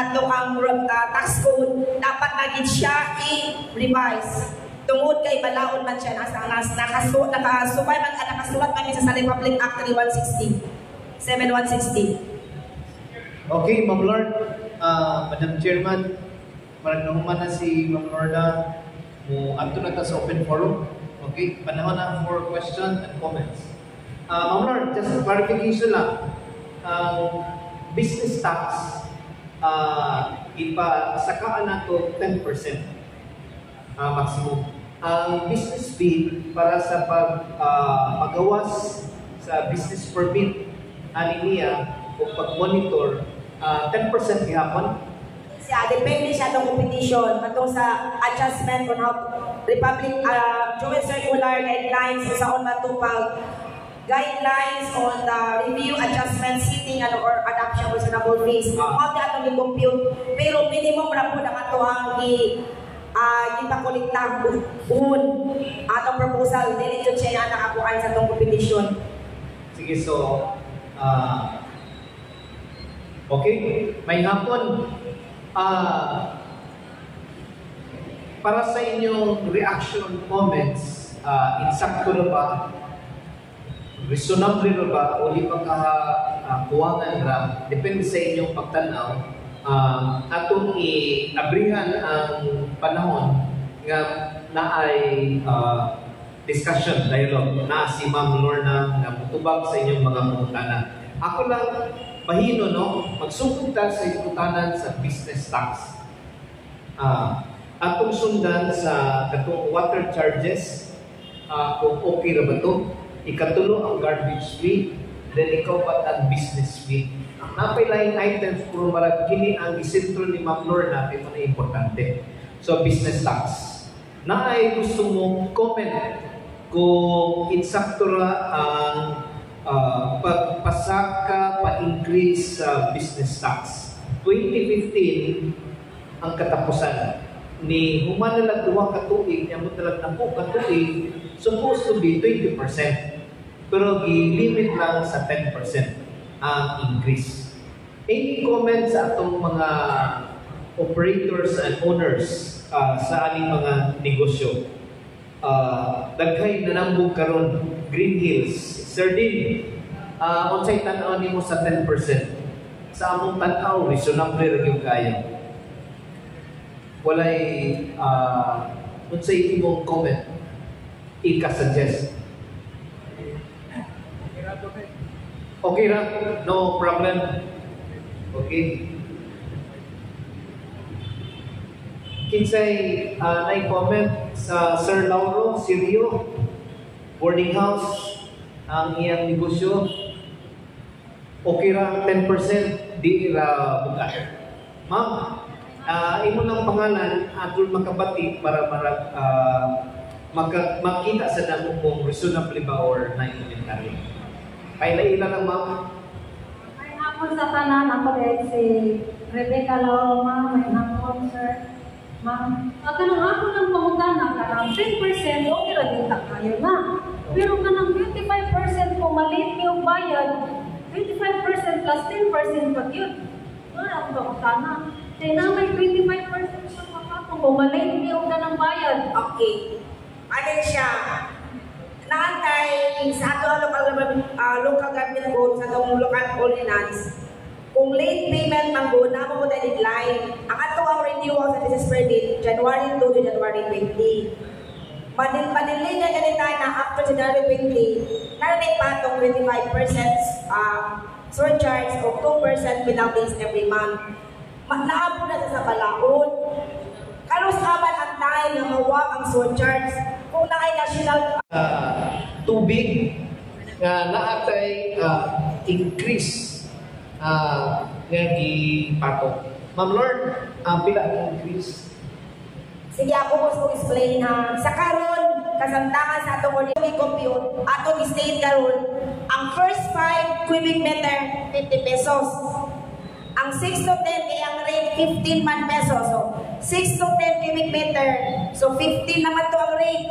tax code. Dapat naging siya i-revise. Tungod kay balaod man siya nakasulat man siya sa Republic Act 7160. Okay, Ma'am Lord, Madam Chairman, marag na si Ma'am Lorda mo adto na ta sa open forum. Okay, panahon na for questions and comments. Ma'am Lord, just clarification lang. Business tax, ipasakaan na to 10% maximum. Ang business fee para sa pagawas sa business permit niya o pag-monitor 10% gihapon. Depende siya ng competition patong sa adjustment on how Republic Joint Circular Guidelines sa on matupag guidelines on the review, adjustment, setting, or adoption of reasonable fees. Mao atong i-compute, pero minimum ra po ang ato ang ipakulikta buhon atong proposal dili jud siya nakakuan sa tong competition. Sige, so okay, may hapon para sa inyong reaction comments, insakto na ba, reasonable na ba, o di pa kuwangan ra, depende sa inyong pagtanaw. Atong i-abrihan ang panahon nga na ay discussion, dialogue, na si Ma'am Lorna na mutubag sa inyong mga pangutana. Ako lang, mahino, no? Magsugod ta sa iputanan sa business tax. Atong sundan sa katong water charges, kung okay na ba ito. Ikatulo ang garbage fee, then ikaw pa ang business fee. Napay laing items, puro marag kini ang isentro ni Ma'am Lorna, ito na importante. So, business tax. Na ay gusto mong comment kung insakto ra ang pagpasaka, pa-increase sa business tax. 2015 ang katapusan ni human na duwa ka tuig, niya mo talag na po ka tuig, supposed to be 20%. Pero i-limit lang sa 10% ang increase. Any comments sa atong mga operators and owners sa aning mga negosyo? Daghay na nambog karon Green Hills, Sardine, unsay tan-aw nimo sa 10%? Sa among tan-aw, reasonable ra gyud kayo. Walay unsay imong comment ika-suggest? Okay ra, no problem. Okay. Kinsay na-comment sa Sir Lauro Sirio, boarding house, ang iyang negosyo. Okay ra 10%, di ra bukas. Ma'am, imo lang pangalan atol makabati para makita sa damo kung reasonable ba or na-implementary. Paila-ila lang, ma'am. May hapon sa tanan, ako dahil si Rebecca Lauro, ma'am. May hapon, sir. Ma'am, kanang ako ng pangutana, kanang 10% okay ra din ta kayo na. Pero kanang 25% kung maliit yung bayad, 25% plus 10% pa yun. Ano ang pangutana? Kaya na may 25% sa makakong kung maliit yung kanang bayad. Okay. Ano siya? Naantay sa ato ang local government code, sa atong local ordinance, kung late payment man po, na mo deadline, ang ato ang renewal sa business permit, January 2 to January 20. Madilay na ganita na after January 20, Narinig pa itong 25% surcharge o 2% penalties every month. Naabo na sa balaod. Karos aman ang tayo na mawa ang surcharge kung na ay national tubig nga naatay increase nga gipatok. Ma'am Lord, pila ang increase? Sige, ako gusto explain ha. Sa karon, kasamtangan sa atong ordinary compute, atong state karon, ang first 5 cubic meter, 50 pesos. Ang 6 to 10 kay ang rate 15 man pesos. So, 6 to 10 cubic meter. So, 15 naman to ang rate.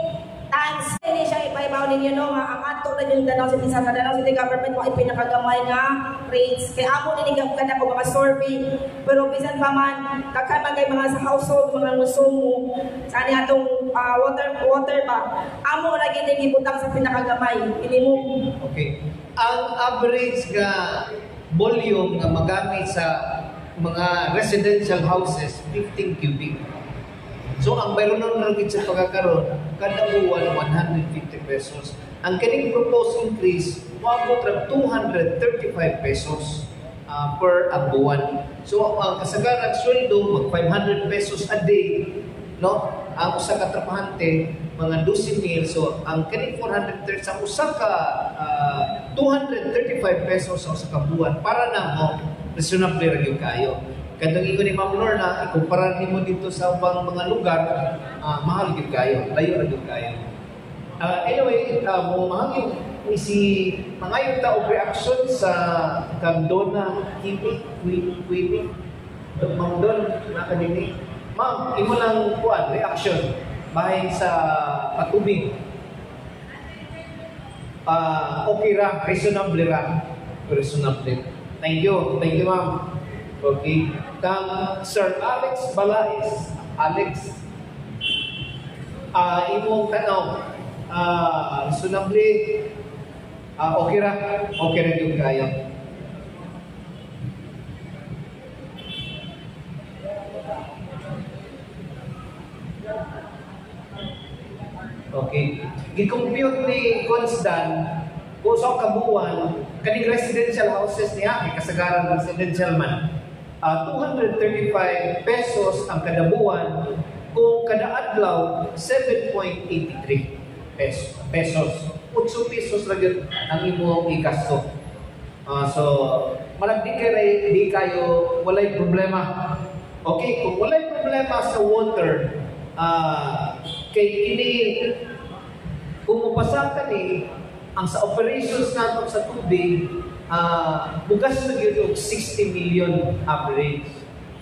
Times. Hindi siya ipaibaw ninyo no nga. Ang ato na yung Danao City sa Danao City government mo ay pinakagamay nga rates. Kaya ako ninigam ka na ko mga survey. Pero bisan pa man, kakamagay mga sa household, mga musumo, sa atong water ba, amo lagi nagibutang sa pinakagamay. Minimum. Okay. Ang average nga volume nga magamit sa mga residential houses, 15 cubic. So, ang mayroon na nalagit sa pagkakaroon, kada buwan, 150 pesos. Ang kaning proposed increase, umabot ng 235 pesos per buwan. So, ang kasagaran sweldo, mag 500 pesos a day, no? Ang usa ka trabahante, mga 12,000. So, ang kaning 430 sa usa ka 235 pesos sa usa ka buwan para na mo reasonable ra gyud kayo. Kadang ingon ni Ma'am Lorna, ikumpara nimo dito sa ubang mga lugar, mahal gyud kayo, layo ra gyud kayo. Anyway, mo mahal yung mangayon ta og reaction sa Candona Queenie. Ma'am Don, nakadinig. Ma'am, imo lang kuan reaction bahin sa patubig. Okay ra, reasonable ra. Reasonable. Thank you, ma'am. Okay. Kang Sir Alex Balais. Alex, imong tanong, reasonable, okay ra yung kayo. Okay. Gi-compute ni Constan kung sa kabuuan, kaning residential houses niya, may kasagaran residential man, 235 pesos ang kada buwan, kung kada adlaw 7.83 pesos. 8 pesos ra gyud ang imong igasto. So malagdi kay di kayo walay problema. Okay, kung walay problema sa water, kay kini kung mupasa ka ni ang sa operations nato sa tubig, bugas na gyud og 60 million average.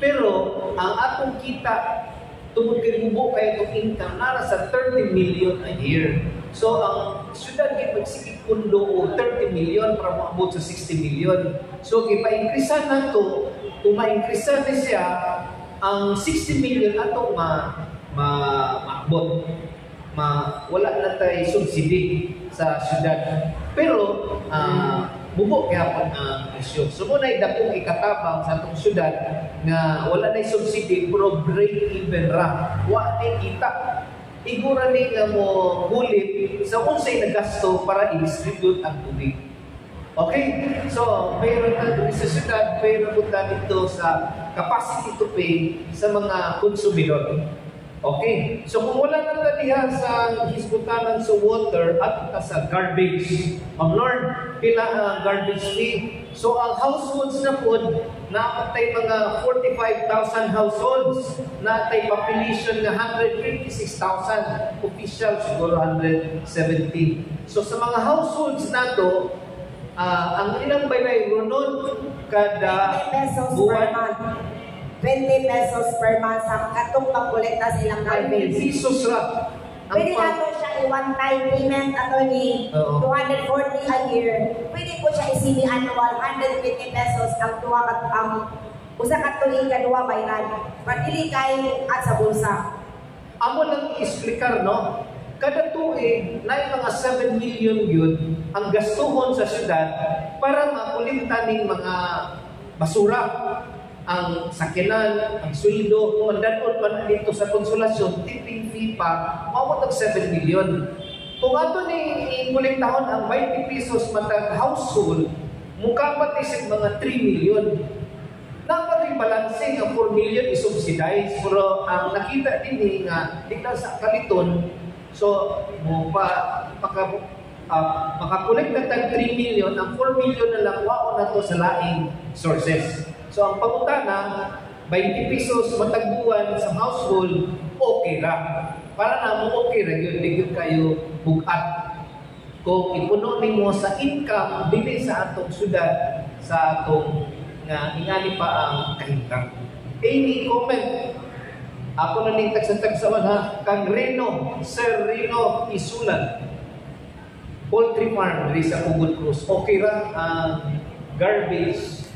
Pero ang atong kita tungod kay mubo kay itong income nara sa 30 million a year. So ang syudad gyud magsigig pundo og 30 million para moabot sa 60 million. So gipa-increasean nato, kung ma-increasean ni siya, ang 60 million ato maabot. Wala na tayo subsidy sa syudad. Pero bubo gyapon ang isyu. So muna dakong ikatabang sa atong syudad nga wala na subsidy pero break even ra. Wa ni kita. Igura ni nga mo hulit sa unsay nagasto para i-distribute ang tubig. Okay? So, mayroon na dito sa syudad, mayroon na dito sa capacity to pay sa mga konsumidor. Okay? So, kung wala na diha sa hisbutanan sa water at sa garbage, Ma'am Lord, pila ang garbage fee. So, ang households na po, naatay mga 45,000 households, naatay population na 156,000, official siguro 170. So, sa mga households na to, ang ilang baylay runod kada 20 pesos per buwan. month. 20 pesos per month sa katong pagkolekta sa ilang garbage. Pesos ra. Pwede nato siya i-one-time payment ato ni 240 a year. Pwede po siya i-semi-annual 150 pesos ang usa ka tuig ka duwa bayran. Padili kay at sa bulsa. Amo lang i-explicar, no? Kada tuig, na mga 7 million yun ang gastuhon sa syudad para makulimtan ng mga basura. Ang sakinan, ang sweldo, kung mandanon pa dito sa konsolasyon, tipping fee pa, mawag 7 million. Kung ato ni kolektahon ang 20 pesos matag household, mukha pati sa mga 3 million. Dapat i-balancing ang 4 million i-subsidize. Pero ang nakita din nga, tingnan sa kaliton, so makakolekt na tag 3 million, ang 4 million na lang wao na to sa laing sources. So ang pangutana, 20 pesos matag buwan sa household, okay ra. Para na mo okay ra yun, bigyan kayo bugat. Kung ipuno nimo sa income dili sa atong syudad, sa atong nga ingali pa ang kahintang. Any comment? Ako na ning tagsatagsawan ha, kang Reno, Sir Reno Isulan. Poultry farm diri sa Pugot Cruz. Okay ra ang garbage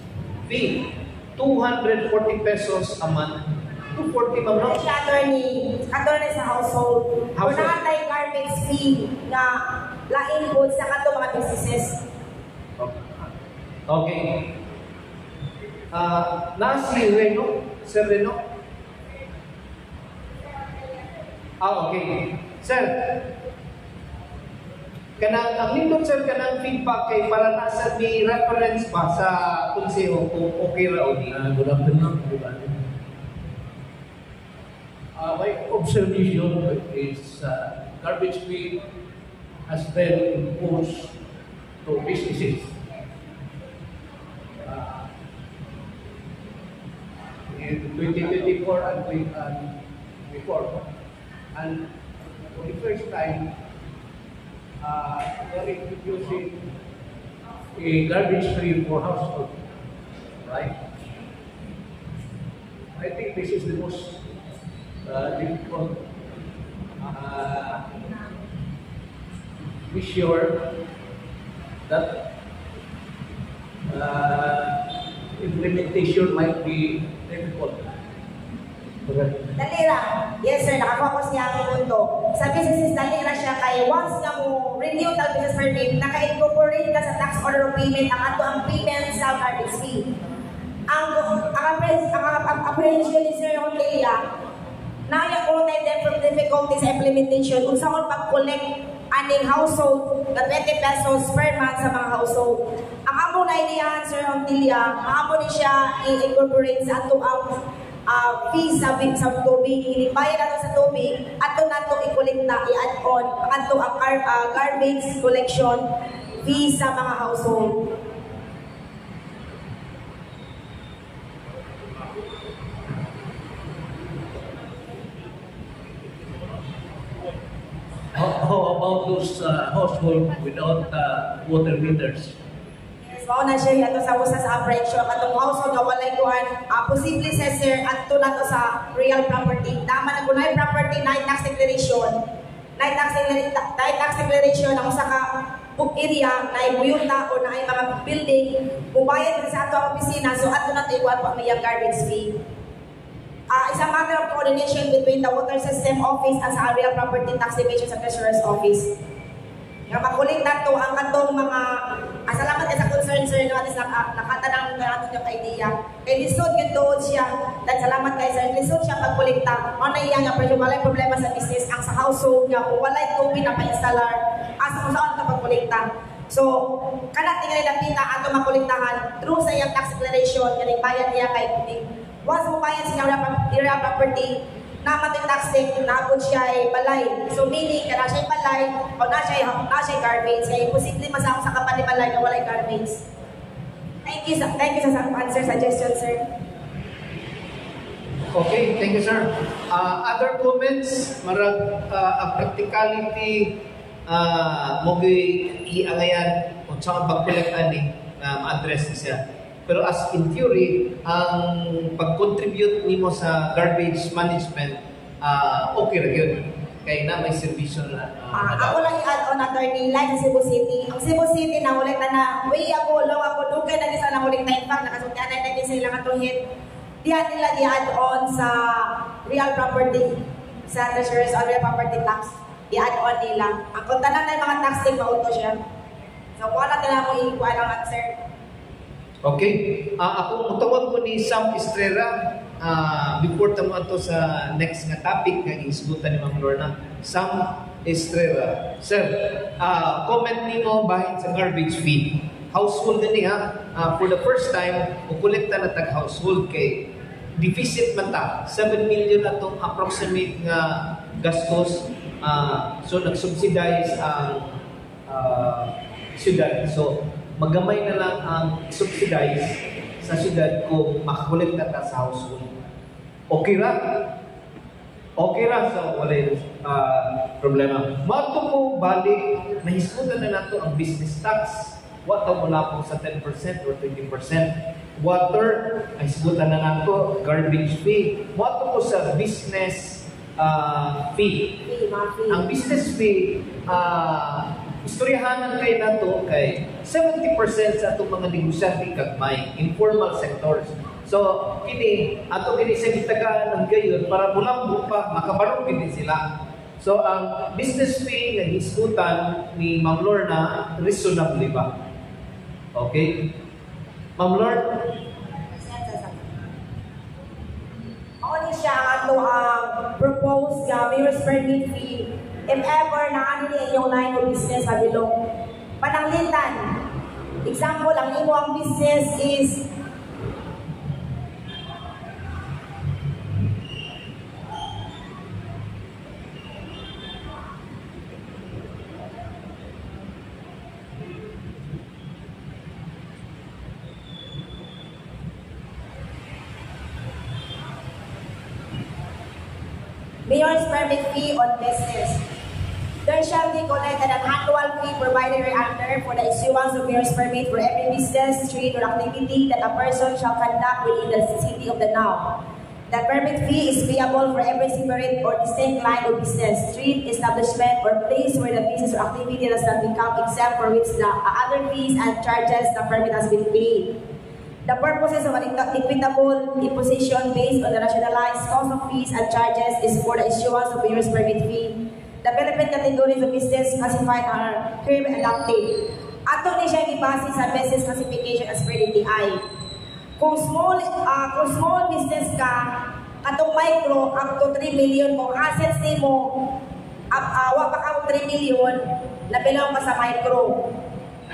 fee. 240 pesos a month. 240 ma'am, no? Attorney sa household. Kung nakatay garbage fee na lain po sa kato mga businesses. Okay. Na si Reno, Sir Reno? Okay. Sir, ang nindot sir kanang feedback kay para nasa may reference pa sa konseho kung okay ra o di. Good afternoon, everybody. My observation is garbage fee has been imposed to businesses. In 2024 and before. And for the first time, they're introducing a garbage fee for household, right? I think this is the most difficult. Be sure that implementation might be difficult. Dalira. Yes sir, nakakuha ko siya ang punto. Sa businesses, dalira siya kay once nga mo renew tag business permit, naka-incorporate ka sa tax order of payment ang ato ang payment sa garbage fee. Ang apprehension ni Sir Rondelia, naya ko na difficulties sa implementation kung saan pag-collect aning household na 20 pesos per month sa mga household. Ang amo na iniyahan Sir Rondelia, ang amo ni siya i-incorporate sa ato ang fees sa tubig, inibayad nato sa tubig, ato nato i-collect na, i-add on, ato ang garbage collection fees sa mga household. How about those households without water meters? Yes, mao na siya ato sa usa sa appraisal katong household nga walay kuan, posible sa sir adto nato sa real property. Tama na kunay property na tax declaration. Na tax declaration ang usa ka book area na ibuyuta o na ay mga building, mubayad sa ato ang opisina, so ato nato ikuan pa may garbage fee. It's a matter of coordination between the Water System Office and sa Real Property Tax Division sa Treasurer's Office. Nga makulit nato ang katong mga salamat sa concern sir no atis nakatanang nato yung idea. Kay lisod gyud doon siya. Dan salamat kay sir. Lisod siya pagkolekta. Ano iya nga pero walay problema sa business ang sa household nga kung walay tubig na pa-installer asa mo saan ka pagkolekta. So, kana tingali napita ato makolektahan through sa iyang tax declaration kani bayad niya kay once mo bayad sa area property, namatay tax take, naabot siya ay balay. So meaning, kana siya balay, o na siya garbage. Kaya imposible masama sa kapatid balay na walay garbage. Thank you sa answer suggestion, sir. Okay, thank you, sir. Other comments? Marag practicality mo i-angayan kung saan pag-collect ni ma-address siya. Pero as in theory, ang pag-contribute nimo sa garbage management, okay ra yun. Kaya na may servisyo na. Ako lang i-add on attorney, like sa Cebu City. Ang Cebu City, nangulit na ako, dugay na isa nangulit na impact, nakasuntian na din sa ilang atong hit. Diyan nila i-add on sa real property, sa Treasurer's on real property tax. I-add on nila. Ang kontanan na yung mga tax thing, mauto siya. So, wala nila mo i-kuha lang, sir. Okay. Ako mutawag ko ni Sam Estrella before tamo ato sa next nga topic nga isgutan ni Ma'am Lorna. Sam, Estrella. Sir, comment nimo bahin sa garbage fee. Household din ha. For the first time, ukolekta na tag-household kay deficit man ta. 7 million na itong approximate nga gastos. So, nag-subsidize ang syudad. So, magamay na lang ang subsidize sa syudad kung makakolekta ta sa household. Okay ra? Okay ra. So, wala yung problema. Mato po, balik, nahiskutan na nato ang business tax. Water mula po sa 10% or 20%. Water, nahiskutan na nato, garbage fee. Mato po sa business fee. Ang business fee, istoryahanan kay nato kay 70% sa atong mga negosyante kagmay, informal sectors. So, ato kini sa gitagaan ng gayon para mulambo pa, makabarong kini sila. So, ang business fee na hiskutan ni Ma'am Lorna, reasonably ba? Okay? Ma'am Lorna? Ako ni siya ang ato ang proposed mayor's permit fee if ever na ano niya yung line of business sa bilong pananglitan. Example, ang imo ang business is mayor's permit fee on business. There shall be collected an annual fee provided hereunder for the issuance of mayor's permit for every business, trade, or activity that a person shall conduct within the city of Danao. The permit fee is payable for every separate or distinct line of business, street, establishment, or place where the business or activity does not become exempt for which the other fees and charges the permit has been paid. The purposes of an equitable imposition based on the rationalized cost of fees and charges is for the issuance of mayor's permit fee. The benefit categories of business classified are hereby adopted. Ato ni siya ibase sa business classification as per DTI. Kung small business ka, atong micro up to 3 million, kung assets ni mo, wa pa ka 3 million, nabilang pa sa micro.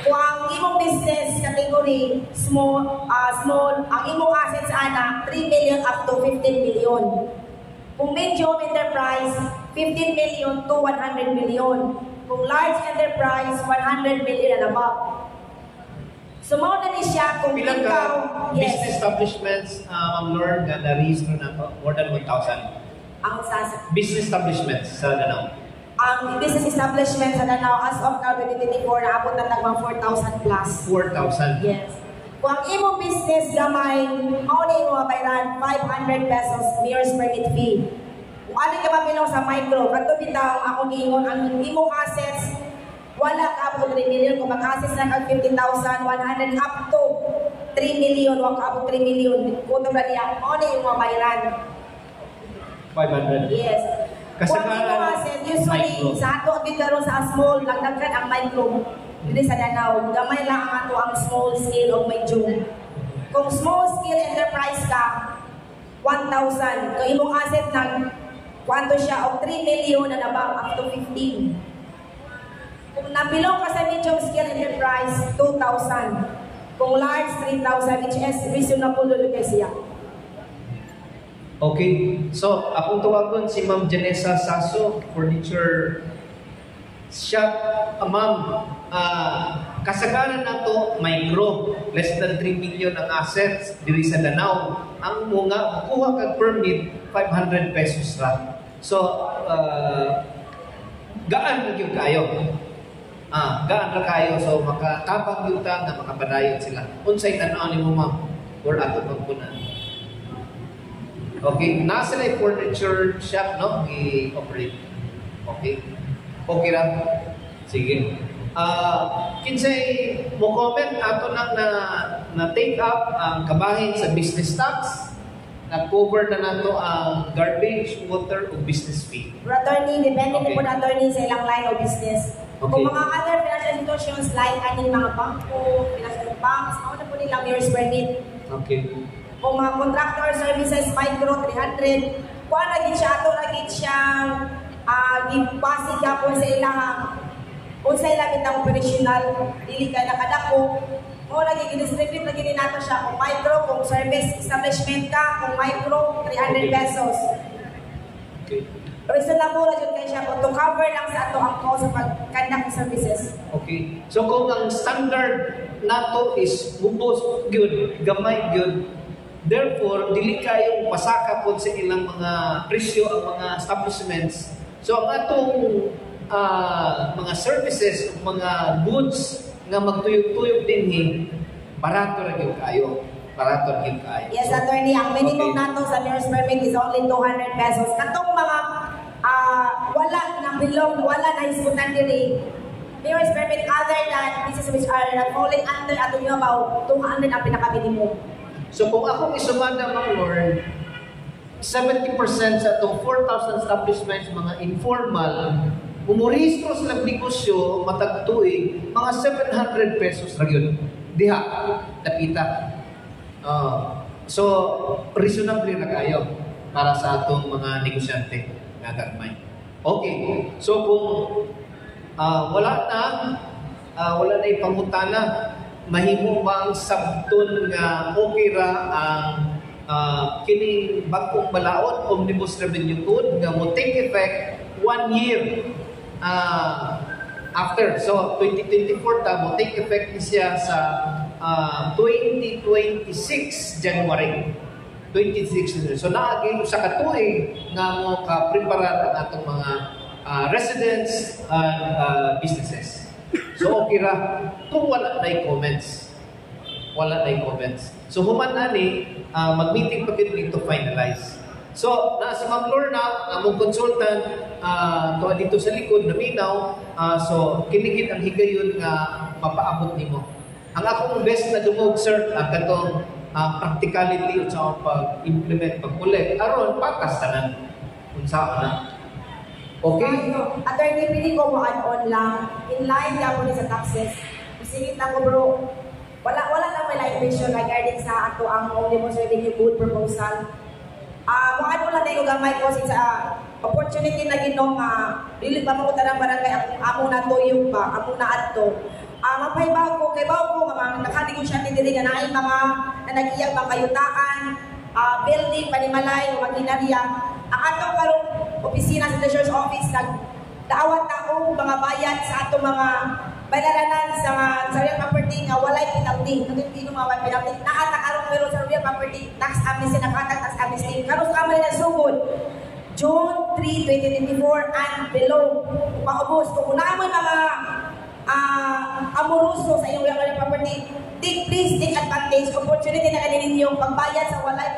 Kung ang imong business category small, ang imong assets ana 3 million up to 15 million. Kung medium enterprise, 15 million to 100 million. Kung large enterprise, 100 million and above. So mao na ni siya kung Pilang ikaw, business establishments, Ma'am Lord, na na-register na po, more than 1,000. ang Business establishments sa Danao. ang business establishment sa Danao as of now 2024 naabot na tagmang 4,000 plus. 4,000. Yes. Kung ang imong business gamay, mao na imong mabayaran 500 pesos mayor's permit fee. Kung ano ka mapilaw sa micro, kanto bitaw ako giingon ang imong assets wala ka abot 3 million. Kung mag-assets na kag 50,100 up to 3 million, wala ka abot 3 million. Kung ito ba niya, mao na imong mabayaran. 500. Yes. Kung Kasagaran, imong asset, usually micro. sa ato ang karon sa small, nagdagkan ang micro. Dili sa Danao, gamay lang ang ato ang small scale o medium. Kung small scale enterprise ka, 1,000. Kung imong asset nag kwanto siya og 3 million and above up to 15. Kung nabilong ka sa medium scale enterprise, 2,000. Kung large, 3,000, which is reasonable ulit siya. Okay. So, akong tuwagon si Ma'am Janessa Sasso, furniture shop. Ma'am, kasagaran na to micro, less than 3 million ang assets diri sa Danao. Ang mga makuha kag permit 500 pesos ra. So gaan ra gyud kayo. Gaan ra kayo, so makatabang gyud ta nga makapadayon sila. Unsay tan-aw nimo ma'am or ato pagpunan? Okay, nasa na furniture shop no i-operate. Okay. Okay ra. Sige. Kinsay mo comment ato na take up ang kabahin sa business tax, na cover na nato ang garbage, water, o business fee. For attorney, depende Okay. po na attorney sa ilang line of business. Okay. Kung mga other financial institutions like aning mga bangko, financial banks, ako na po nilang mayor's permit. Okay. Kung mga contractor services, micro, 300, kuha na gid siya, ato na gid siyang gipasig yapon sa ilang unsay labit ang operational dili ka nakadako mo lagi gidistribute lagi din nato siya kung micro, kung service establishment ka, kung micro 300 pesos. Okay. Reasonable na yun kay siya kung to cover lang sa ato ang cost sa pag-conduct ng services. Okay. So kung ang standard nato is ubos gyud, gamay gyud, therefore dili kayo pasaka pod sa ilang mga presyo ang mga establishments. So ang atong mga services, mga goods nga magtuyog-tuyog dinhi, barato ra gyud kayo. Barato ra gyud kayo. Yes, attorney, ang minimum Okay. nato sa mayor's permit is only 200 pesos. Katong mga wala na belong, wala na hisgutan diri. Mayor's permit other than business which are not falling under ato nyo about 200 ang pinaka-minimum. So kung akong isumada, Ma'am Lord, 70% sa itong 4,000 establishments, mga informal, umuristro sa negosyo, matagtuig, mga 700 pesos lang yun. Diha, napita. So, reasonably na kayo para sa atong mga negosyante nga gagmay. Okay, so kung wala na ipangutana, mahimo ba ang sabton nga okay ra ang kining bagong balaod Omnibus Revenue Code nga mo take effect 1 year after. So 2024 ta mo take effect siya sa 2026 January 26. So naagi sa katuig nga mo ka-prepare ang atong mga residents and businesses. So okay ra kung wala na comments. Wala na comments. So human ani mag-meeting pa kini to finalize. So nasa Ma'am Lorna, among consultant to dito sa likod naminaw, so kinigit ang higayon nga mapaabot nimo. Ang akong best na dumog sir ang katong practicality sa pag-implement pag-collect aron patas tanan unsa na. Okay? Attorney, pili ko mo add-on lang. In line lang po sa taxes. Isingit lang ko bro. Wala lang may violation regarding sa ato ang Omnibus Revenue Code proposal. Mga ano lang tayo gamay ko sa opportunity na ginong dili pa mo tarang barangay amo na tuyong pa, amo na adto. Mapaybaw ko kay baw ko mga nakanegosyante dili nga naay mga nag-iyang pangayutaan, building panimalay o makinarya. Ang atong karong opisina sa Treasurer's Office nagdaawat na og mga bayad sa atong mga bayaranan sa real property nga walay penalty. Hindi no mawala penalty. Naata karon pero sa real property tax amnesty nakatag tax amnesty. Karon sa kamay na sugod June 3, 2024 and below. Paubos kung una mo mga amoroso sa iyong real property, please take advantage opportunity na kaninin yung pagbayad sa walay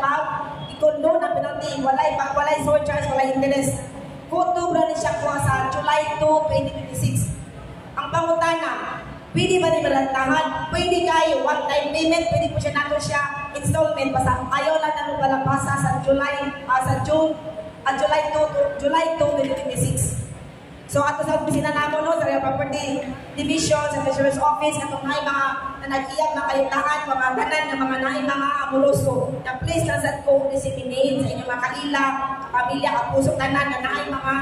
ikondo na penalty, walay surcharge, walay interest. Photo ni siya ko sa July 2, 2026. Ang pangutana, pwede ba di malantahan? Pwede kayo, one-time payment, pwede po siya nato siya installment. Basta ayaw lang na magpalapasa sa July 2, 2026. So ato sa opisina namo no sa Real Property Division sa Treasurer's Office katong nay mga nanag-iyang na kayutahan mga tanan ng mga nay mga amuloso na please lang sad ko disseminate sa inyong mga kaila, pamilya, kapusok tanan na nay mga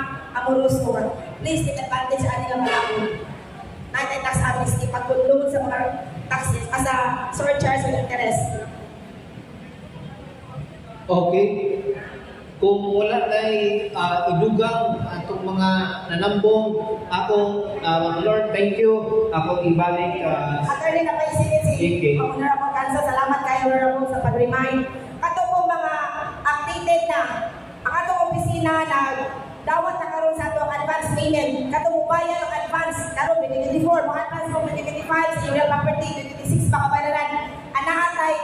amuloso. Please take advantage sa anilang malakon. Nay tax amnesty pagtulong sa mga taxes as a surcharge and interest. Okay. Kung wala na'y idugang atong mga nanambong, akong Lord, thank you. Akong ibalik Attorney na kayo si Honorable Kansa, salamat kayo Honorable sa pag-remind. Ato po mga updated na ang atong opisina na dawat na karon sa atong advance payment. Katong bayan ng advance karon 2024, mga advance mo 2025 sa real property 2026 pakabayaran. Anahatay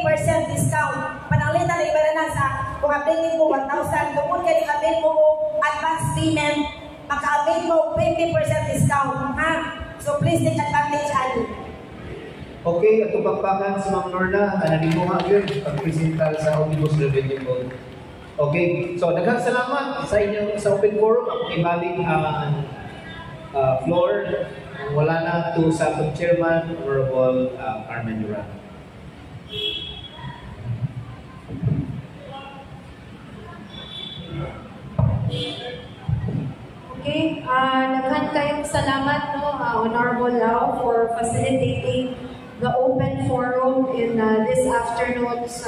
20% discount. Pananglitan na ibaranan sa kung updating mo 1,000, kung kaya i-avail mo advance payment, maka-avail mo 20% discount. Ha? So please take advantage, Ali. Okay, ato pagpakan sa Ma'am Lorna, nanimuha yun, pag-presenta sa Omnibus Revenue Code. Okay, so daghang salamat sa inyo sa open forum. Ako ibalik ang floor. Wala na to sa atong chairman, Honorable Carmen Duran. Honorable Lau for facilitating the open forum in this afternoon's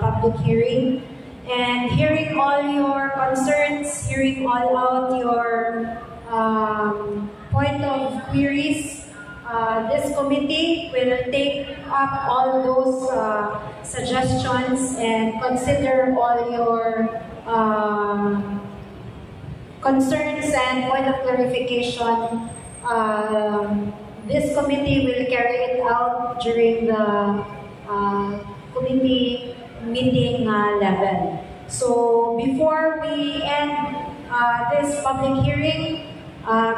public hearing. And hearing all your concerns, hearing all out your point of queries, this committee will take up all those suggestions and consider all your concerns and point of clarification. This committee will carry it out during the committee meeting level. So before we end this public hearing,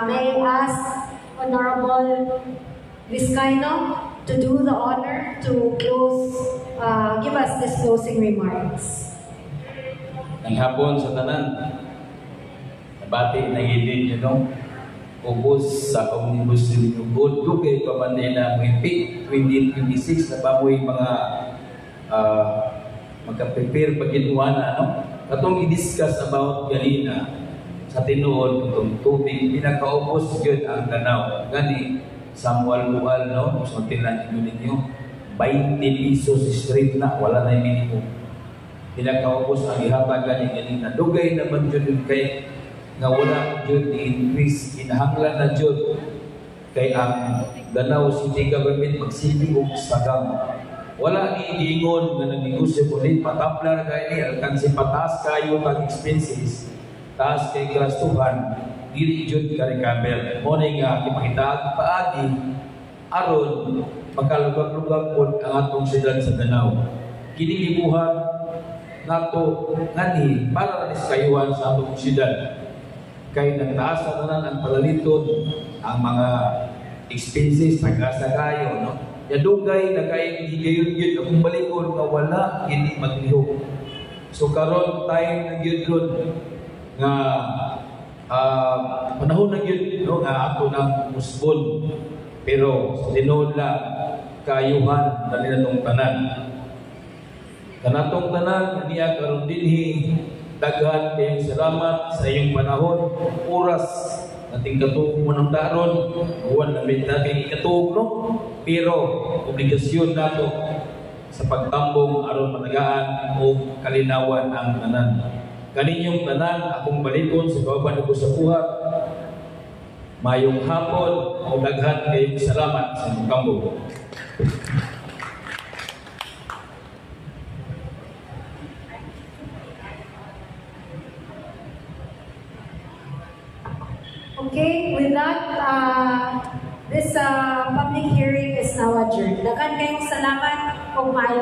may I ask Honorable Vizcaino to do the honor to close, give us these closing remarks. Ang hapon sa tanan, nabati na gilid nyo, ubos sa Omnibus Renewable, dugay pa man din na MPIC 2026 na bamoy mga magka-prepare pag-inuana, no? Katong i-discuss about ganina sa tinuod itong tubig, pinakaubos yun ang tanaw. Gani, sa mual-mual, no? So, tinan ninyo, 20 pesos straight na, wala na yung minimum. Pinakaubos ang ihatag ganina. Dugay naman yun kay nga wala yun i-increase, inahanglan na yun kay ang Danao City Government magsili og sagang. Wala ni iingon nga nag-negosyo ulit, patapla na kayo ni, alkansi pataas kayo ng expenses, taas kay gastuhan, dili jud ka recover. Mo na nga, ipakitaag paagi, aron, pagkalugag-lugag po ang atong siyudad sa Danao. Kinilibuhan nato ngani para na kayuhan sa atong siyudad. Kay nagtaas na tanan ang palaliton, ang mga expenses, nag-asa kayo, no? Yadugay na kayo higayon-yun akong balikon nga wala, hindi maglihok. So karon time na yun nga panahon na yun, no, nga ako ng musbon. Pero sa tinuod lang, kayuhan na nilatong tanan. Kanatong tanan, niya karon dinhi, daghan kayong salamat sa iyong panahon, oras, nating katug mo ng daron, huwan na may natin ikatug, no? Pero, obligasyon nato sa pagtambong aron managaan o kalinawan ang tanan. Kaninyong tanan, akong balikon sa kauban ko sa buhat, mayong hapon o daghan kayong salamat sa inyong kambo. Okay, with that, this public hearing is now adjourned. Daghang kayong salamat o maayo